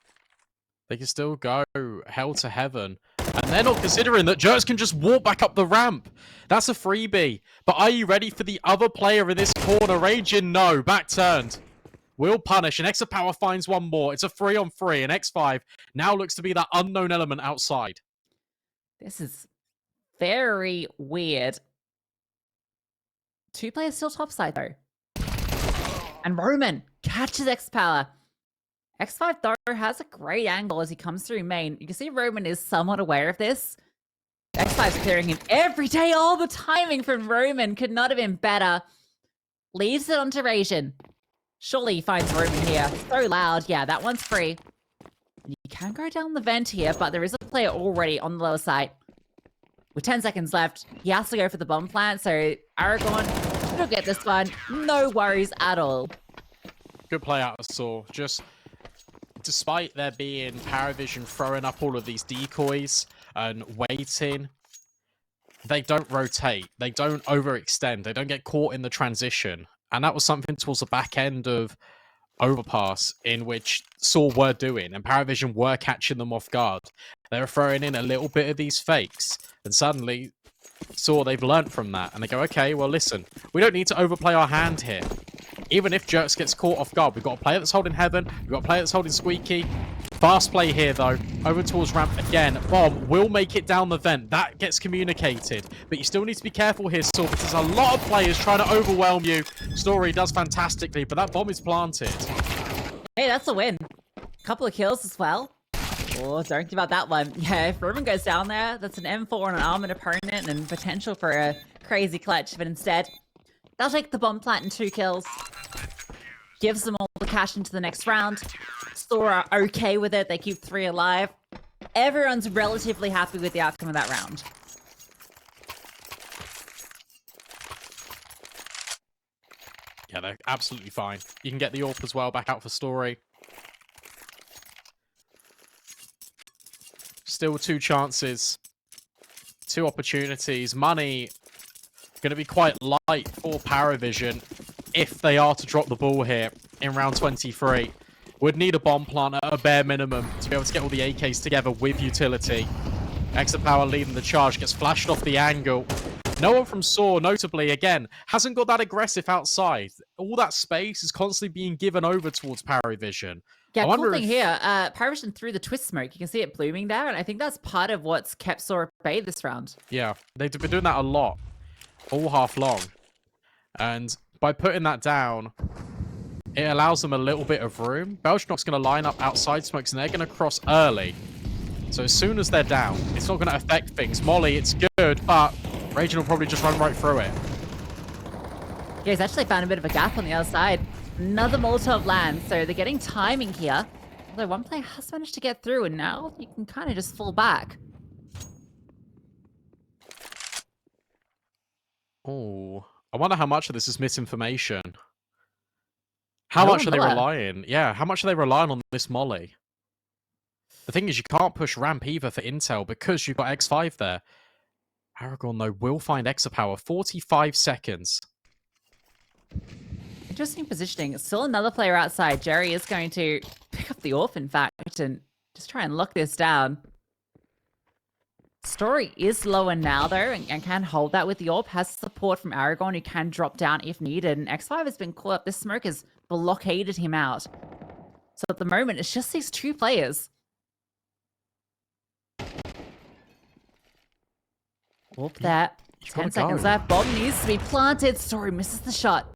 They can still go hell to heaven. And they're not considering that ewjerkz can just walk back up the ramp. That's a freebie. But are you ready for the other player in this corner? Raging, no. Back turned. Will punish, and xApower finds one more. It's a 3-on-3, and X5 now looks to be that unknown element outside. This is very weird. 2 players still topside though. And Roman catches xApower. X5 though has a great angle as he comes through main. You can see Roman is somewhat aware of this. X5's clearing him every day. All the timing from Roman could not have been better. Leaves it onto Rasian. Surely he finds Roman here. So loud. Yeah, that one's free. You can go down the vent here, but there is a player already on the lower side. With 10 seconds left, he has to go for the bomb plant, so Aragorn should get this one. No worries at all. Good play out of sAw. Just, despite there being PARIVISION throwing up all of these decoys and waiting, they don't rotate. They don't overextend. They don't get caught in the transition. And that was something towards the back end of Overpass in which sAw were doing, and PARIVISION were catching them off guard. They were throwing in a little bit of these fakes, and suddenly sAw, they've learnt from that, and they go, okay, well listen, we don't need to overplay our hand here. Even if ewjerkz gets caught off guard, we've got a player that's holding Heaven, we've got a player that's holding Squeaky. Fast play here, though. Over towards ramp again. Bomb will make it down the vent. That gets communicated. But you still need to be careful here, sAw, because there's a lot of players trying to overwhelm you. Story does fantastically, but that bomb is planted. Hey, that's a win. Couple of kills as well. Oh, don't think about that one. Yeah, if Roman goes down there, that's an M4 on an armored opponent and potential for a crazy clutch. But instead, they'll take the bomb plant and 2 kills. Gives them all the cash into the next round. sAw are okay with it. They keep 3 alive. Everyone's relatively happy with the outcome of that round. Yeah, they're absolutely fine. You can get the AWP as well back out for Story. Still 2 chances. 2 opportunities. Money going to be quite light for PARIVISION if they are to drop the ball here in round 23. Would need a bomb plant at a bare minimum to be able to get all the AKs together with utility. xApower leading the charge, gets flashed off the angle. No one from sAw, notably, again, hasn't got that aggressive outside. All that space is constantly being given over towards PARIVISION. Yeah, cool thing here, PARIVISION threw the twist smoke. You can see it blooming there, and I think that's part of what's kept sAw at bay this round. Yeah, they've been doing that a lot, all half long. And by putting that down, it allows them a little bit of room. BELCHONOKK's going to line up outside smokes, and they're going to cross early. So as soon as they're down, it's not going to affect things. Molly, it's good, but Raging will probably just run right through it. Yeah, he's actually found a bit of a gap on the other side. Another Molotov lands, so they're getting timing here. Although one player has managed to get through, and now you can kind of just fall back. Oh, I wonder how much of this is misinformation. How much are they relying? Yeah, how much are they relying on this Molly? The thing is, you can't push ramp either for intel because you've got X5 there. Aragorn, though, will find xApower. 45 seconds. Interesting positioning. Still another player outside. Jerry is going to pick up the AWP, in fact, and just try and lock this down. Story is lower now, though, and can hold that with the AWP. Has support from Aragon, who can drop down if needed. And X5 has been caught up. This smoke has blockaded him out. So at the moment, it's just these two players. AWP there. 10 seconds left. Bomb needs to be planted. Story misses the shot.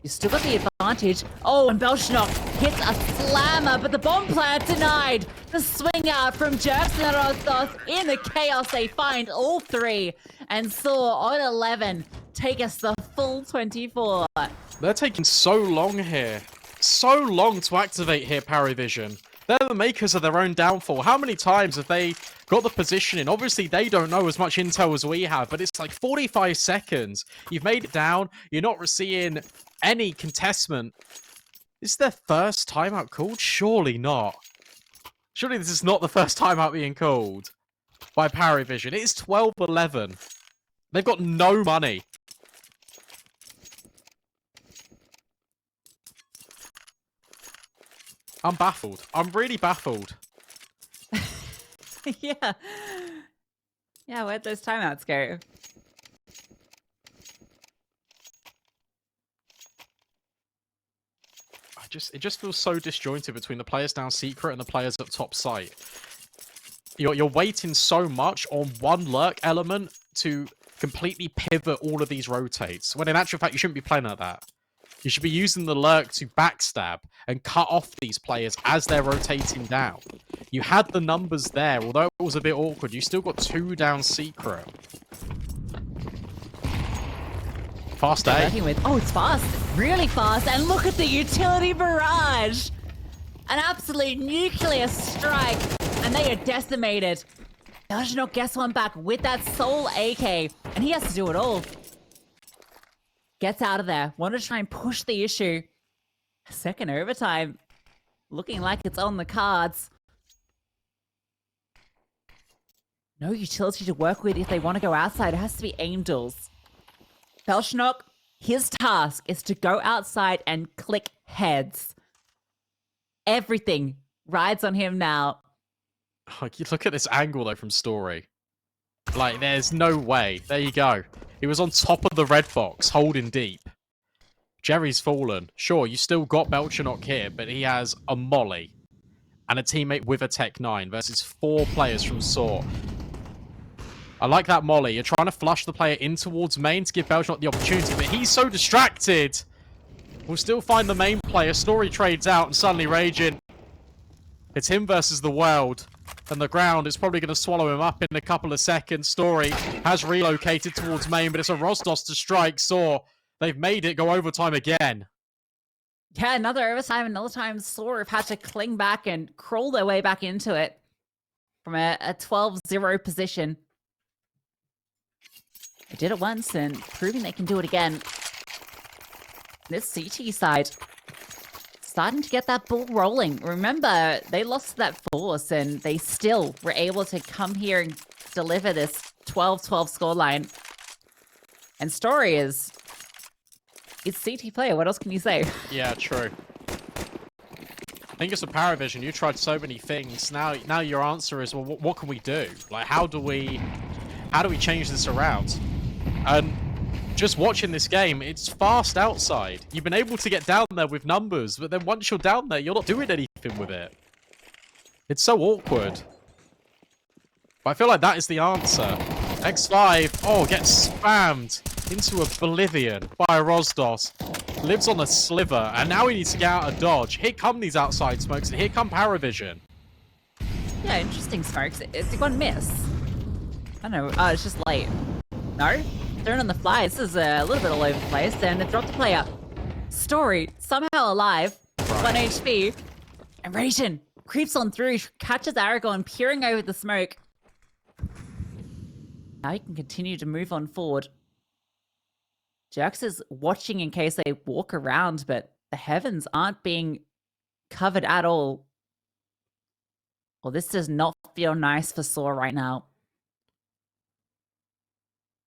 You still got the advantage. Oh, and BELCHONOKK hits a slammer, but the bomb plant denied. The swing out from ewjerkz and arrozdoce. In the chaos, they find all three. And sAw on 11 take us the full 24. They're taking so long here. So long to activate here, PARIVISION. They're the makers of their own downfall. How many times have they got the positioning? Obviously, they don't know as much intel as we have, but it's like 45 seconds. You've made it down. You're not seeing any contestment. Is their first timeout called? Surely not. Surely this is not the first timeout being called by PARIVISION. It is 12-11. They've got no money. I'm baffled. I'm really baffled. Yeah. Yeah, where'd those timeouts go? It just feels so disjointed between the players down secret and the players up top site. You're waiting so much on one lurk element to completely pivot all of these rotates, when in actual fact you shouldn't be playing like that. You should be using the lurk to backstab and cut off these players as they're rotating down. You had the numbers there, although it was a bit awkward. You still got two down secret. Fast A. Oh, it's fast. Really fast. And look at the utility barrage. An absolute nuclear strike. And they are decimated. BELCHONOKK gets one back with that sole AK. And he has to do it all. Gets out of there. Want to try and push the issue. Second overtime. Looking like it's on the cards. No utility to work with if they want to go outside. It has to be aim duels. BELCHONOKK, his task is to go outside and click heads. Everything rides on him now. Like, you look at this angle, though, from Story. Like, there's no way. There you go. He was on top of the red box, holding deep. Jerry's fallen. Sure, you still got BELCHONOKK here, but he has a molly and a teammate with a Tech 9 versus 4 players from sAw. I like that molly. You're trying to flush the player in towards main to give BELCHONOKK the opportunity, but he's so distracted. We'll still find the main player. Story trades out and suddenly raging. It's him versus the world. And the ground is probably going to swallow him up in a couple of seconds. Story has relocated towards main, but it's arrozdoce to strike sAw. They've made it go overtime again. Yeah, another overtime. Another time sAw have had to cling back and crawl their way back into it from a 12-0 position. They did it once and proving they can do it again. This CT side starting to get that ball rolling. Remember, they lost that force and they still were able to come here and deliver this 12-12 scoreline. And Story is... it's CT player. What else can you say? Yeah, true. I think it's a PARIVISION. You tried so many things. Now your answer is, well, what can we do? Like, how do we change this around? And just watching this game, it's fast outside. You've been able to get down there with numbers, but then once you're down there, you're not doing anything with it. It's so awkward. But I feel like that is the answer. X5, oh, gets spammed into oblivion by arrozdoce. Lives on a sliver, and now he needs to get out of dodge. Here come these outside smokes, and here come PARIVISION. Yeah, interesting smokes. It's one miss. I don't know. Oh, it's just late. No? Thrown on the fly. This is a little bit all over the place. And it dropped the player. Story, somehow alive. Right. 1 HP. And Rayton creeps on through, catches Aragon peering over the smoke. Now he can continue to move on forward. ewjerkz is watching in case they walk around, but the heavens aren't being covered at all. Well, this does not feel nice for sAw right now.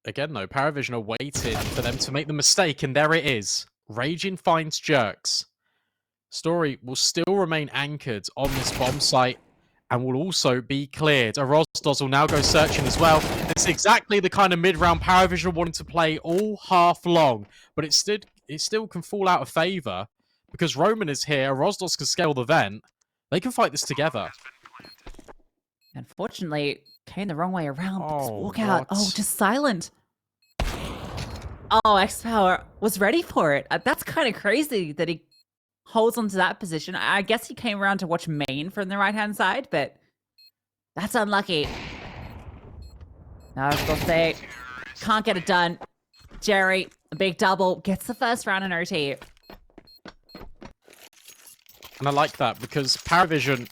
Again, though, PARIVISION are waiting for them to make the mistake, and there it is. Raging finds ewjerkz. Story will still remain anchored on this bomb site and will also be cleared. arrozdoce will now go searching as well. It's exactly the kind of mid-round PARIVISION wanting to play all half long, but it still can fall out of favour because Roman is here. arrozdoce can scale the vent. They can fight this together. Unfortunately, came the wrong way around. This Oh, walkout. what? Oh, just silent. Oh, X-Power was ready for it. That's kind of crazy that he holds onto that position. I guess he came around to watch main from the right-hand side, but that's unlucky. No, arrozdoce can't get it done. Jerry, a big double, gets the first round in OT. And I like that because PARIVISION,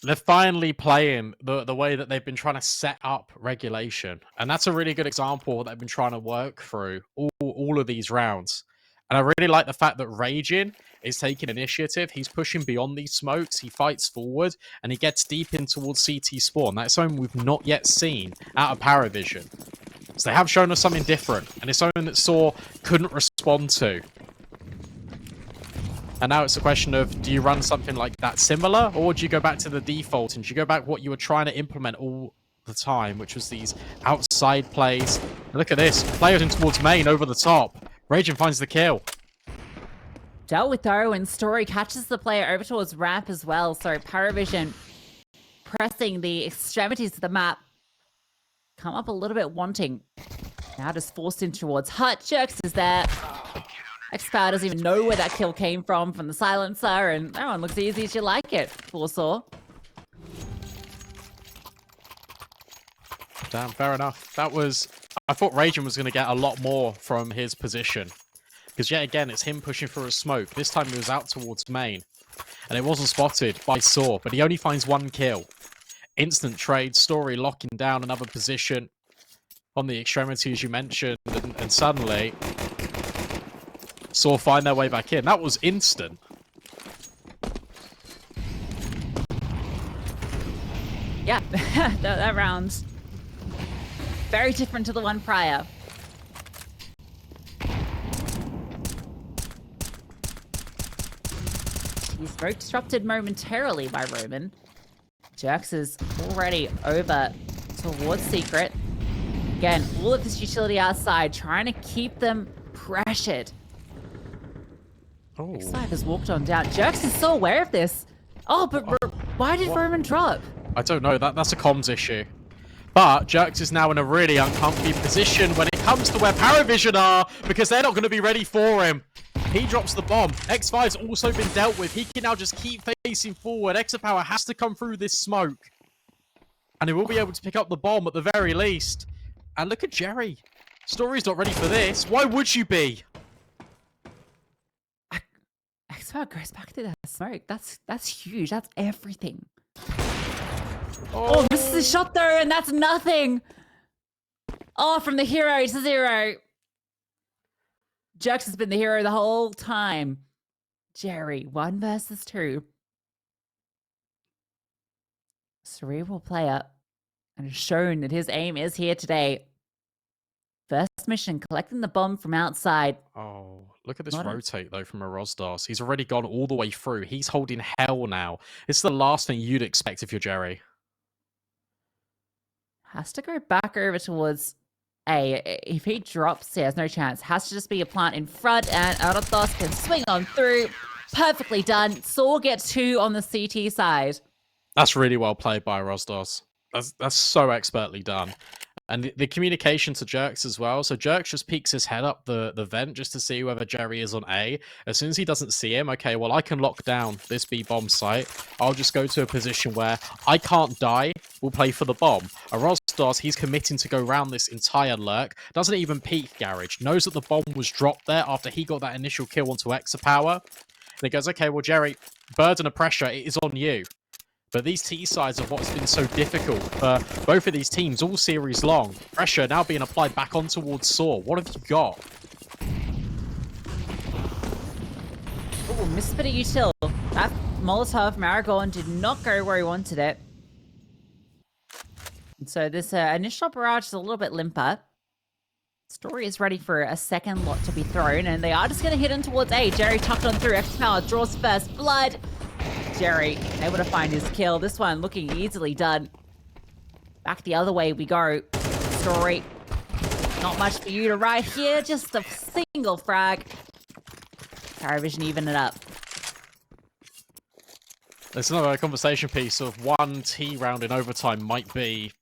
they're finally playing the way that they've been trying to set up regulation. And that's a really good example of what they've been trying to work through all of these rounds. And I really like the fact that Raging is taking initiative. He's pushing beyond these smokes. He fights forward and he gets deep in towards CT spawn. That's something we've not yet seen out of PARIVISION. So they have shown us something different. And it's something that sAw couldn't respond to. And now it's a question of, do you run something like that similar? Or do you go back to the default? And do you go back what you were trying to implement all the time, which was these outside plays? And look at this. Players in towards main over the top. Raging finds the kill. Dealt with though, and Story catches the player over towards ramp as well. So PARIVISION pressing the extremities of the map. Come up a little bit wanting. Now just forced in towards hut. ewjerkz is there. X-Power doesn't even know where that kill came from the silencer, and that one looks easy as you like it for sAw. Damn, fair enough. That was... I thought Raging was going to get a lot more from his position. Because yet again, it's him pushing through a smoke. This time he was out towards main. And it wasn't spotted by sAw, but he only finds one kill. Instant trade, Story locking down another position on the extremity, as you mentioned. And suddenly, sAw find their way back in. That was instant. Yeah, that round. Very different to the one prior. He's smoke disrupted momentarily by Roman. ewjerkz is already over towards Secret. Again, all of this utility outside, trying to keep them pressured. Oh. X5 has walked on down. ewjerkz is so aware of this. Oh, but why did Roman drop? I don't know. That's a comms issue. But ewjerkz is now in a really uncomfy position when it comes to where PARIVISION are, because they're not going to be ready for him. He drops the bomb. X5's also been dealt with. He can now just keep facing forward. X-Power has to come through this smoke. And he will be able to pick up the bomb at the very least. And look at Jerry. Story's not ready for this. Why would you be? X-Power goes back to that smoke. That's huge. That's everything. Oh, This is a shot though, and that's nothing. Oh, from the hero to zero. ewjerkz has been the hero the whole time. Jerry, 1 versus 2. Cerebral player, and has shown that his aim is here today. First mission, collecting the bomb from outside. Oh, look at this rotate, though, from arrozdoce. He's already gone all the way through. He's holding hell now. It's the last thing you'd expect if you're Jerry. Has to go back over towards A. If he drops, he has no chance. Has to just be a plant in front, and arrozdoce can swing on through. Perfectly done. sAw gets 2 on the CT side. That's really well played by arrozdoce. That's so expertly done. And the communication to ewjerkz as well. So ewjerkz just peeks his head up the vent just to see whether Jerry is on A. As soon as he doesn't see him, okay, well, I can lock down this B bomb site. I'll just go to a position where I can't die. We'll play for the bomb. arrozdoce, he's committing to go around this entire lurk. Doesn't even peek garage. Knows that the bomb was dropped there after he got that initial kill onto X-Power. And he goes, okay, well, Jerry, burden of pressure, it is on you. But these T-sides are what's been so difficult for both of these teams all series long. Pressure now being applied back on towards sAw. What have you got? Oh, missed a bit of util. That Molotov Marigold did not go where he wanted it. And so this initial barrage is a little bit limper. Story is ready for a second lot to be thrown, and they are just going to hit in towards A. Jerry tucked on through. X-Power draws first blood. Jerry able to find his kill. This one looking easily done. Back the other way we go. Story. Not much for you to write here. Just a single frag. PARIVISION even it up. There's another conversation piece of one T round in overtime might be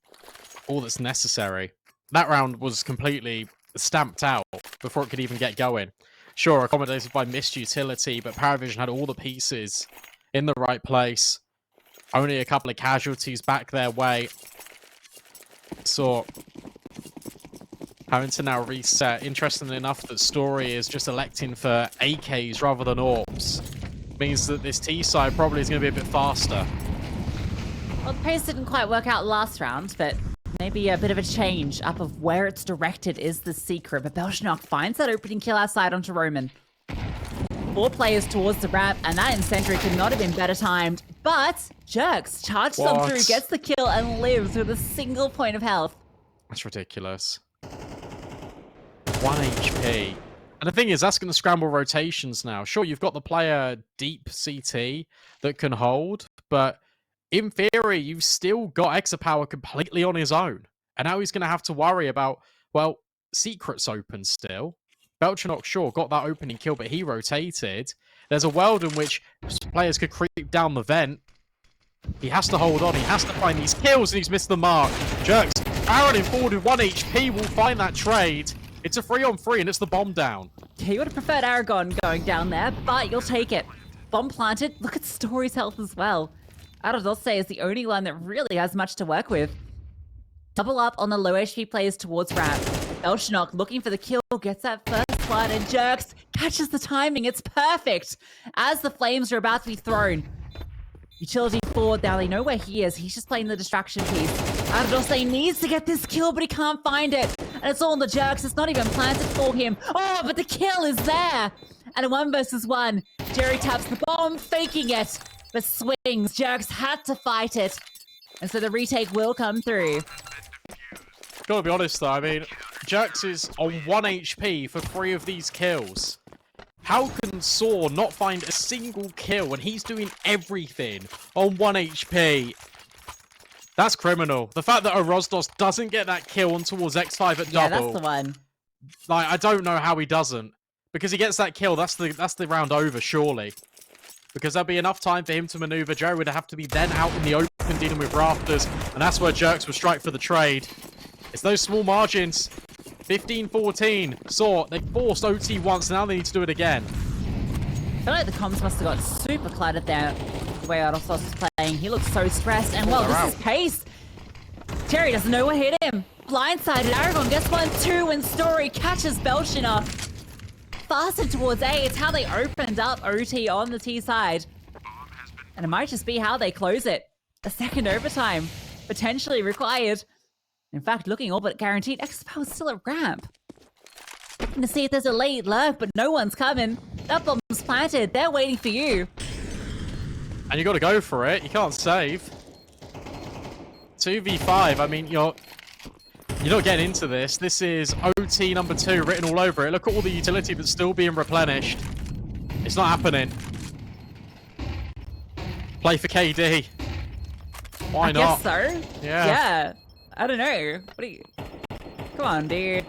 all that's necessary. That round was completely stamped out before it could even get going. Sure, accommodated by missed utility, but PARIVISION had all the pieces in the right place. Only a couple of casualties back their way. So, having to now reset. Interestingly enough, that Story is just electing for AKs rather than AWPs. Means that this T side probably is going to be a bit faster. Well, the pace didn't quite work out last round, but maybe a bit of a change up of where it's directed is the secret. But BELCHONOKK finds that opening kill outside onto Roman. 4 players towards the ramp, and that incendiary could not have been better timed. But ewjerkz charges on through, gets the kill, and lives with a single point of health. That's ridiculous. 1 HP. And the thing is, that's going to scramble rotations now. Sure, you've got the player deep CT that can hold, but in theory, you've still got Exapower completely on his own. And now he's going to have to worry about, well, secrets open still. BELCHONOKK, sure, got that opening kill, but he rotated. There's a world in which players could creep down the vent. He has to hold on. He has to find these kills, and he's missed the mark. ewjerkz, barreling forward with 1 HP, will find that trade. It's a 3-on-3, and it's the bomb down. He would have preferred Aragon going down there, but you'll take it. Bomb planted. Look at Story's health as well. Arrozdoce is the only one that really has much to work with. Double up on the low HP players towards ramp. BELCHONOKK looking for the kill, gets that first blood, and ewjerkz catches the timing. It's perfect as the flames are about to be thrown. Utility forward, now they know where he is. He's just playing the distraction piece. Arrozdoce needs to get this kill, but he can't find it. And it's all on the ewjerkz. It's not even planted for him. Oh, but the kill is there. And a 1 versus 1. Jerry taps the bomb, faking it. But swings. ewjerkz had to fight it. And so the retake will come through. Gotta be honest though, I mean, ewjerkz is on 1 HP for 3 of these kills. How can sAw not find a single kill when he's doing everything on 1 HP? That's criminal. The fact that arrozdoce doesn't get that kill on towards X5 at double. Yeah, that's the one. Like, I don't know how he doesn't. Because he gets that kill, that's the round over, surely. Because there'll be enough time for him to maneuver. Jerry would have to be then out in the open dealing with rafters. And that's where ewjerkz will strike for the trade. It's those small margins. 15-14. sAw, they forced OT once, now they need to do it again. I feel like the comms must have got super cluttered there. The way arrozdoce is playing. He looks so stressed. And well, this is pace. Jerry doesn't know what hit him. Blindsided. Aragon gets 1-2 and Story catches BELCHONOKK. Faster towards A. It's how they opened up OT on the T side. And it might just be how they close it. A second overtime potentially required. In fact, looking all but guaranteed. Exapower's still at ramp. Looking to see if there's a late lurk, but no one's coming. That bomb's planted. They're waiting for you. And you got to go for it. You can't save. 2v5. I mean, you're not getting into this. This is OT number 2 written all over it. Look at all the utility that's still being replenished. It's not happening. Play for KD. Why not? I guess so. Yeah. Yeah. I don't know. What do you... Come on, dude.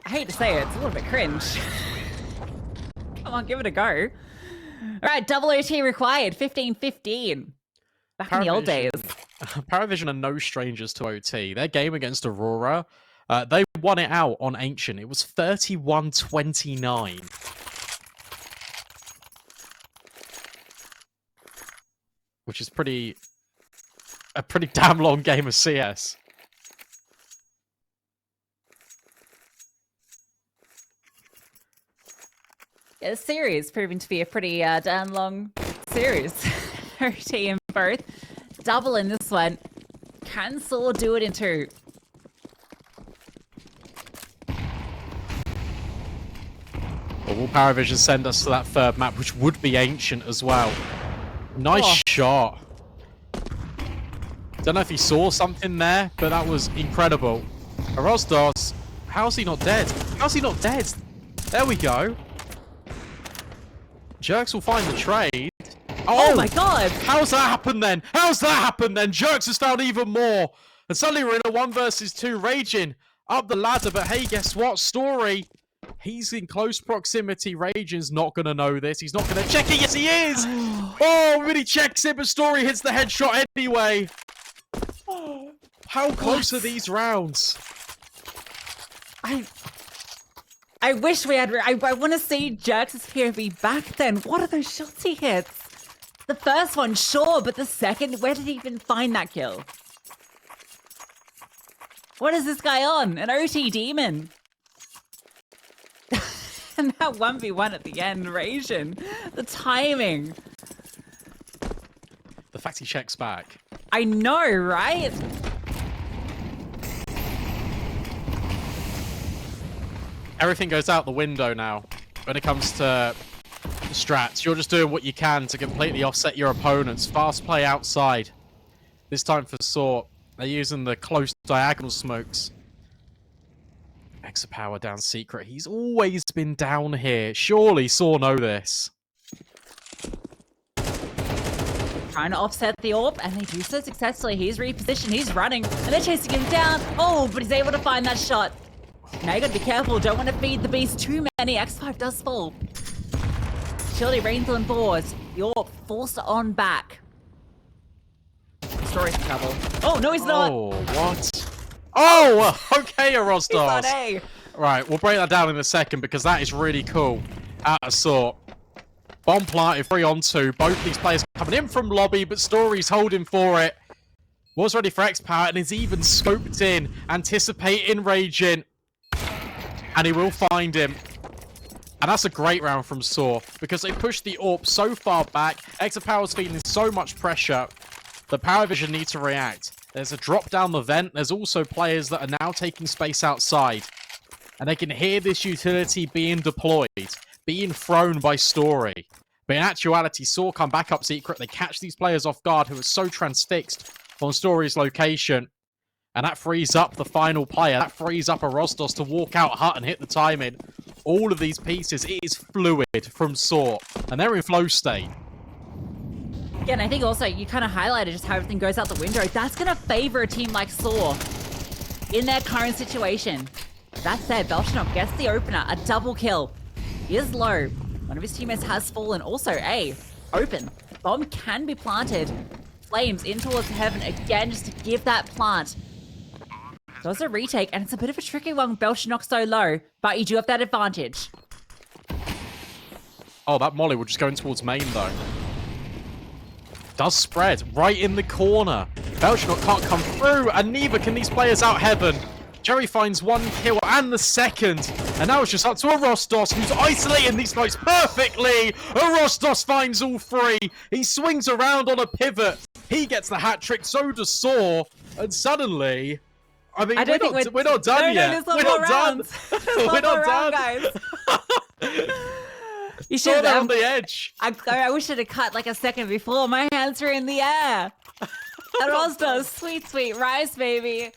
I hate to say it. It's a little bit cringe. Come on, give it a go. All right, double OT required. 15-15. Back in the old days. PARIVISION are no strangers to OT. Their game against Aurora, they won it out on Ancient. It was 31-29. Which is a pretty damn long game of CS. Yeah, the series proving to be a pretty damn long series. OT in both. Double in this one. Can sAw do it in 2? Or will PARIVISION send us to that third map, which would be Ancient as well? Nice shot. Don't know if he saw something there, but that was incredible. arrozdoce. How's he not dead? How's he not dead? There we go. ewjerkz will find the trade. Oh my god! How's that happened then? How's that happened then? ewjerkz has found even more. And suddenly we're in a 1 versus 2 raging up the ladder. But hey, guess what? Story. He's in close proximity. Raging's not going to know this. He's not going to check it. Yes, he is. Oh, really checks it, but Story hits the headshot anyway. How close are these rounds? I wish we had... I want to see ewjerkz's POV back then. What are those shots he hits? The first one, sure, but the second, where did he even find that kill? What is this guy on? An OT demon. And that 1v1 at the end, Ration. The timing. The fact he checks back. I know, right? Everything goes out the window now when it comes to strats. You're just doing what you can to completely offset your opponents. Fast play outside. This time for sAw. They're using the close diagonal smokes. Extra power down secret. He's always been down here. Surely sAw know this. Trying to offset the AWP, and they do so successfully. He's repositioned, he's running, and they're chasing him down. Oh, but he's able to find that shot. Now you gotta be careful, don't want to feed the beast too many. X5 does fall. Surely rains on board. The AWP forced on back. Story's in trouble. Oh, no, he's not. Oh, what? Oh, okay, arrozdoce. A. Right, we'll break that down in a second because that is really cool. Out of sAw. Bomb planted, 3-on-2. Both these players coming in from lobby, but Story's holding for it. Was ready for X-Power and is even scoped in, anticipating Raging. And he will find him. And that's a great round from sAw because they pushed the AWP so far back. X-Power's feeling so much pressure. The PARIVISION need to react. There's a drop down the vent. There's also players that are now taking space outside. And they can hear this utility being deployed, being thrown by Story. But in actuality, sAw come back up secret. They catch these players off guard who are so transfixed on Story's location. And that frees up the final player. That frees up arrozdoce to walk out hut and hit the timing. All of these pieces, it is fluid from sAw. And they're in flow state. Yeah, and I think also you kind of highlighted just how everything goes out the window. That's going to favor a team like sAw in their current situation. That said, BELCHONOKK gets the opener, a double kill. He is low. One of his teammates has fallen. Also, open. Bomb can be planted. Flames in towards heaven again just to give that plant. Does a retake, and it's a bit of a tricky one with BELCHONOKK so low, but you do have that advantage. Oh, that molly will just go in towards main, though. Does spread right in the corner. BELCHONOKK can't come through, and neither can these players out heaven. Jerry finds 1 kill and the second. And now it's just up to arrozdoce, who's isolating these smokes perfectly. arrozdoce finds all 3. He swings around on a pivot. He gets the hat trick, so does sAw. And suddenly... I mean, we're not done yet. We're not done. We're not done, guys. You sAw should have on the edge. I wish I'd have cut like a second before. My hands were in the air. arrozdoce, sweet rise, baby.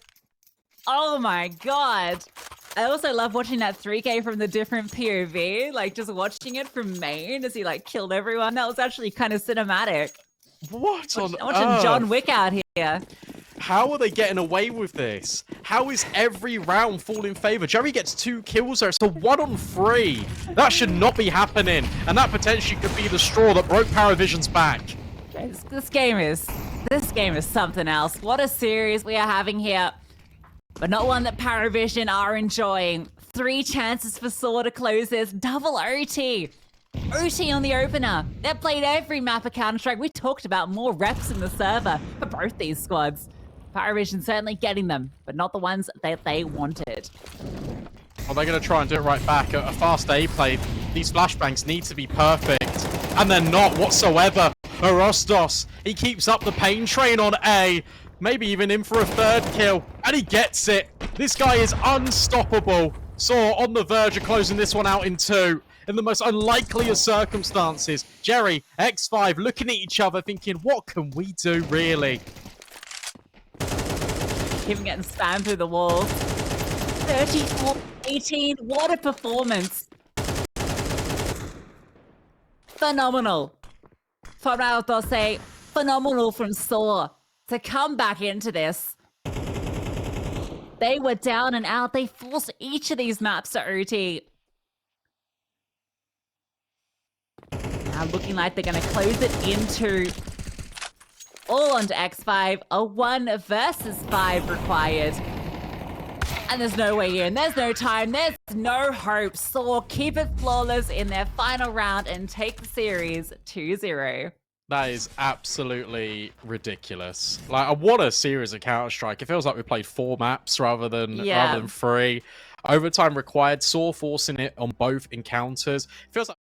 Oh my god. I also love watching that 3K from the different POV. Like, just watching it from main as he, like, killed everyone. That was actually kind of cinematic. What on earth? Watching John Wick out here. How are they getting away with this? How is every round fall in favor? Jerry gets 2 kills there. It's a 1-on-3. That should not be happening. And that potentially could be the straw that broke PARIVISION's back. This game is something else. What a series we are having here. But not one that PARIVISION are enjoying. 3 chances for sAw to close this. Double OT. OT on the opener. They've played every map of Counter-Strike. We talked about more reps in the server for both these squads. PARIVISION certainly getting them, but not the ones that they wanted. Well, they're going to try and do it right back. A fast A play. These flashbangs need to be perfect. And they're not whatsoever. arrozdoce, he keeps up the pain train on A. Maybe even in for a 3rd kill. And he gets it. This guy is unstoppable. sAw on the verge of closing this one out in 2. In the most unlikely of circumstances. Jerry, X5 looking at each other thinking, what can we do really? Even getting spammed through the walls. 34-18. What a performance. Phenomenal from arrozdoce. Phenomenal from sAw to come back into this. They were down and out. They forced each of these maps to OT. Now looking like they're going to close it into all onto X5. A 1 versus 5 required. And there's no way in. There's no time. There's no hope. sAw keep it flawless in their final round and take the series 2-0. That is absolutely ridiculous. Like, what a series of Counter-Strike. It feels like we played 4 maps rather than 3. Overtime required. sAw forcing it on both encounters. Feels like